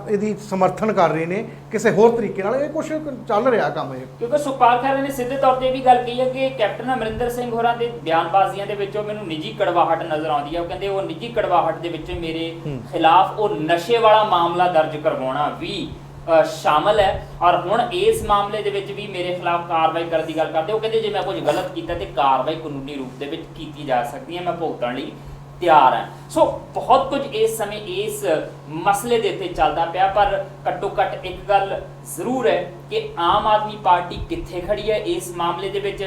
ਇਹਦੀ ਸਮਰਥਨ ਕਰ ਰਹੇ ਨੇ ਕਿਸੇ ਹੋਰ ਤਰੀਕੇ ਨਾਲ, ਇਹ ਕੁਛ ਚੱਲ ਰਿਹਾ ਕੰਮ ਇਹ। ਕਿਉਂਕਿ ਸੁਖਪਾਲ ਖਹਿਰਾ ਨੇ ਸਿੱਧੇ ਤੌਰ ਤੇ ਇਹ ਵੀ ਗੱਲ ਕਹੀ ਹੈ ਕਿ ਕੈਪਟਨ ਅਮਰਿੰਦਰ ਸਿੰਘ ਹੋਰਾਂ ਦੇ ਬਿਆਨਬਾਜ਼ੀਆਂ ਦੇ ਵਿੱਚੋਂ ਮੈਨੂੰ ਨਿੱਜੀ ਕੜਵਾਹਟ ਨਜ਼ਰ ਆਉਂਦੀ ਹੈ। ਉਹ ਕਹਿੰਦੇ ਉਹ ਨਿੱਜੀ ਕੜਵਾਹਟ ਦੇ ਵਿੱਚ ਮੇਰੇ ਖਿਲਾਫ ਉਹ ਨਸ਼ੇ ਵਾਲਾ ਮਾਮਲਾ ਦਰਜ ਕਰਵਾਉਣਾ ਵੀ ਸ਼ਾਮਲ ਹੈ, ਔਰ ਹੁਣ ਇਸ ਮਾਮਲੇ ਦੇ ਵਿੱਚ ਵੀ ਮੇਰੇ ਖਿਲਾਫ ਕਾਰਵਾਈ ਕਰਨ ਦੀ ਗੱਲ ਕਰਦੇ। ਉਹ ਕਹਿੰਦੇ ਜੇ ਮੈਂ ਕੁਝ ਗਲਤ ਕੀਤਾ ਤੇ ਕਾਰਵਾਈ ਕਾਨੂੰਨੀ ਰੂਪ ਦੇ ਵਿੱਚ ਕੀਤੀ ਜਾ ਸਕਦੀ ਹੈ, ਮੈਂ ਭੁਗਤਣ ਲਈ ਤਿਆਰ ਹਾਂ। ਸੋ ਬਹੁਤ ਕੁਝ ਇਸ ਸਮੇਂ ਇਸ ਮਸਲੇ ਦੇ ਉੱਤੇ ਚੱਲਦਾ ਪਿਆ, ਪਰ ਘੱਟੋ ਘੱਟ ਇੱਕ ਗੱਲ ਜ਼ਰੂਰ ਹੈ ਕਿ ਆਮ ਆਦਮੀ ਪਾਰਟੀ ਕਿੱਥੇ ਖੜੀ ਹੈ ਇਸ ਮਾਮਲੇ ਦੇ ਵਿੱਚ।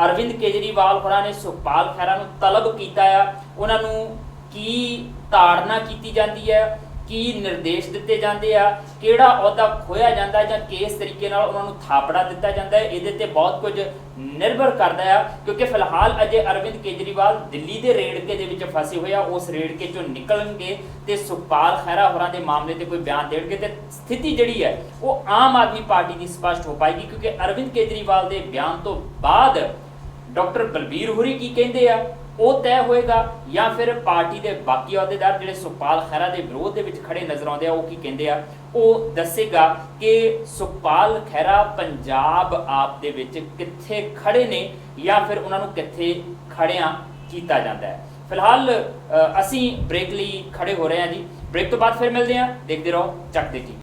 ਅਰਵਿੰਦ ਕੇਜਰੀਵਾਲ ਹੋਰਾਂ ਨੇ ਸੁਖਪਾਲ ਖਹਿਰਾ ਨੂੰ ਤਲਬ ਕੀਤਾ ਆ, ਉਹਨਾਂ ਨੂੰ ਕੀ ਤਾੜਨਾ ਕੀਤੀ ਜਾਂਦੀ ਹੈ, ਕੀ ਨਿਰਦੇਸ਼ ਦਿੱਤੇ ਜਾਂਦੇ ਆ, ਕਿਹੜਾ ਅਹੁਦਾ ਖੋਇਆ ਜਾਂਦਾ ਜਾਂ ਕਿਸ ਤਰੀਕੇ ਨਾਲ ਉਹਨਾਂ ਨੂੰ ਥਾਪੜਾ ਦਿੱਤਾ ਜਾਂਦਾ ਹੈ, ਇਹਦੇ ਤੇ ਬਹੁਤ ਕੁਝ ਨਿਰਭਰ ਕਰਦਾ ਆ। ਕਿਉਂਕਿ ਫਿਲਹਾਲ ਅਜੇ ਅਰਵਿੰਦ ਕੇਜਰੀਵਾਲ ਦਿੱਲੀ ਦੇ ਰੇੜਕੇ ਦੇ ਵਿੱਚ ਫਸੇ ਹੋਏ ਆ, ਉਸ ਰੇੜਕੇ ਚੋਂ ਨਿਕਲਣਗੇ ਤੇ ਸੁਖਪਾਲ ਖਹਿਰਾ ਹੋਰਾਂ ਦੇ ਮਾਮਲੇ ਤੇ ਕੋਈ ਬਿਆਨ ਦੇਣਗੇ ਤੇ ਸਥਿਤੀ ਜਿਹੜੀ ਹੈ ਉਹ ਆਮ ਆਦਮੀ ਪਾਰਟੀ ਦੀ ਸਪਸ਼ਟ ਹੋ ਪਾਏਗੀ। ਕਿਉਂਕਿ ਅਰਵਿੰਦ ਕੇਜਰੀਵਾਲ ਦੇ ਬਿਆਨ ਤੋਂ ਬਾਅਦ ਡਾਕਟਰ ਬਲਬੀਰ ਹੋਰੀ ਕੀ ਕਹਿੰਦੇ ਆ ਉਹ ਤੈਅ ਹੋਏਗਾ, ਜਾਂ ਫਿਰ ਪਾਰਟੀ ਦੇ ਬਾਕੀ ਅਹੁਦੇਦਾਰ ਜਿਹੜੇ ਸੁਖਪਾਲ ਖਹਿਰਾ ਦੇ ਵਿਰੋਧ ਦੇ ਵਿੱਚ ਖੜੇ ਨਜ਼ਰ ਆਉਂਦੇ ਆ ਉਹ ਕੀ ਕਹਿੰਦੇ ਆ, ਉਹ ਦੱਸੇਗਾ ਕਿ ਸੁਖਪਾਲ ਖਹਿਰਾ ਪੰਜਾਬ ਆਪ ਦੇ ਵਿੱਚ ਕਿੱਥੇ ਖੜੇ ਨੇ ਜਾਂ ਫਿਰ ਉਹਨਾਂ ਨੂੰ ਕਿੱਥੇ ਖੜਿਆਂ ਕੀਤਾ ਜਾਂਦਾ ਹੈ। ਫਿਲਹਾਲ ਅਸੀਂ ਬ੍ਰੇਕ ਲਈ ਖੜੇ ਹੋ ਰਹੇ ਹਾਂ ਜੀ, ਬ੍ਰੇਕ ਤੋਂ ਬਾਅਦ ਫਿਰ ਮਿਲਦੇ ਹਾਂ। ਦੇਖਦੇ ਰਹੋ ਚੱਕ ਦੇ ਟੀਵੀ।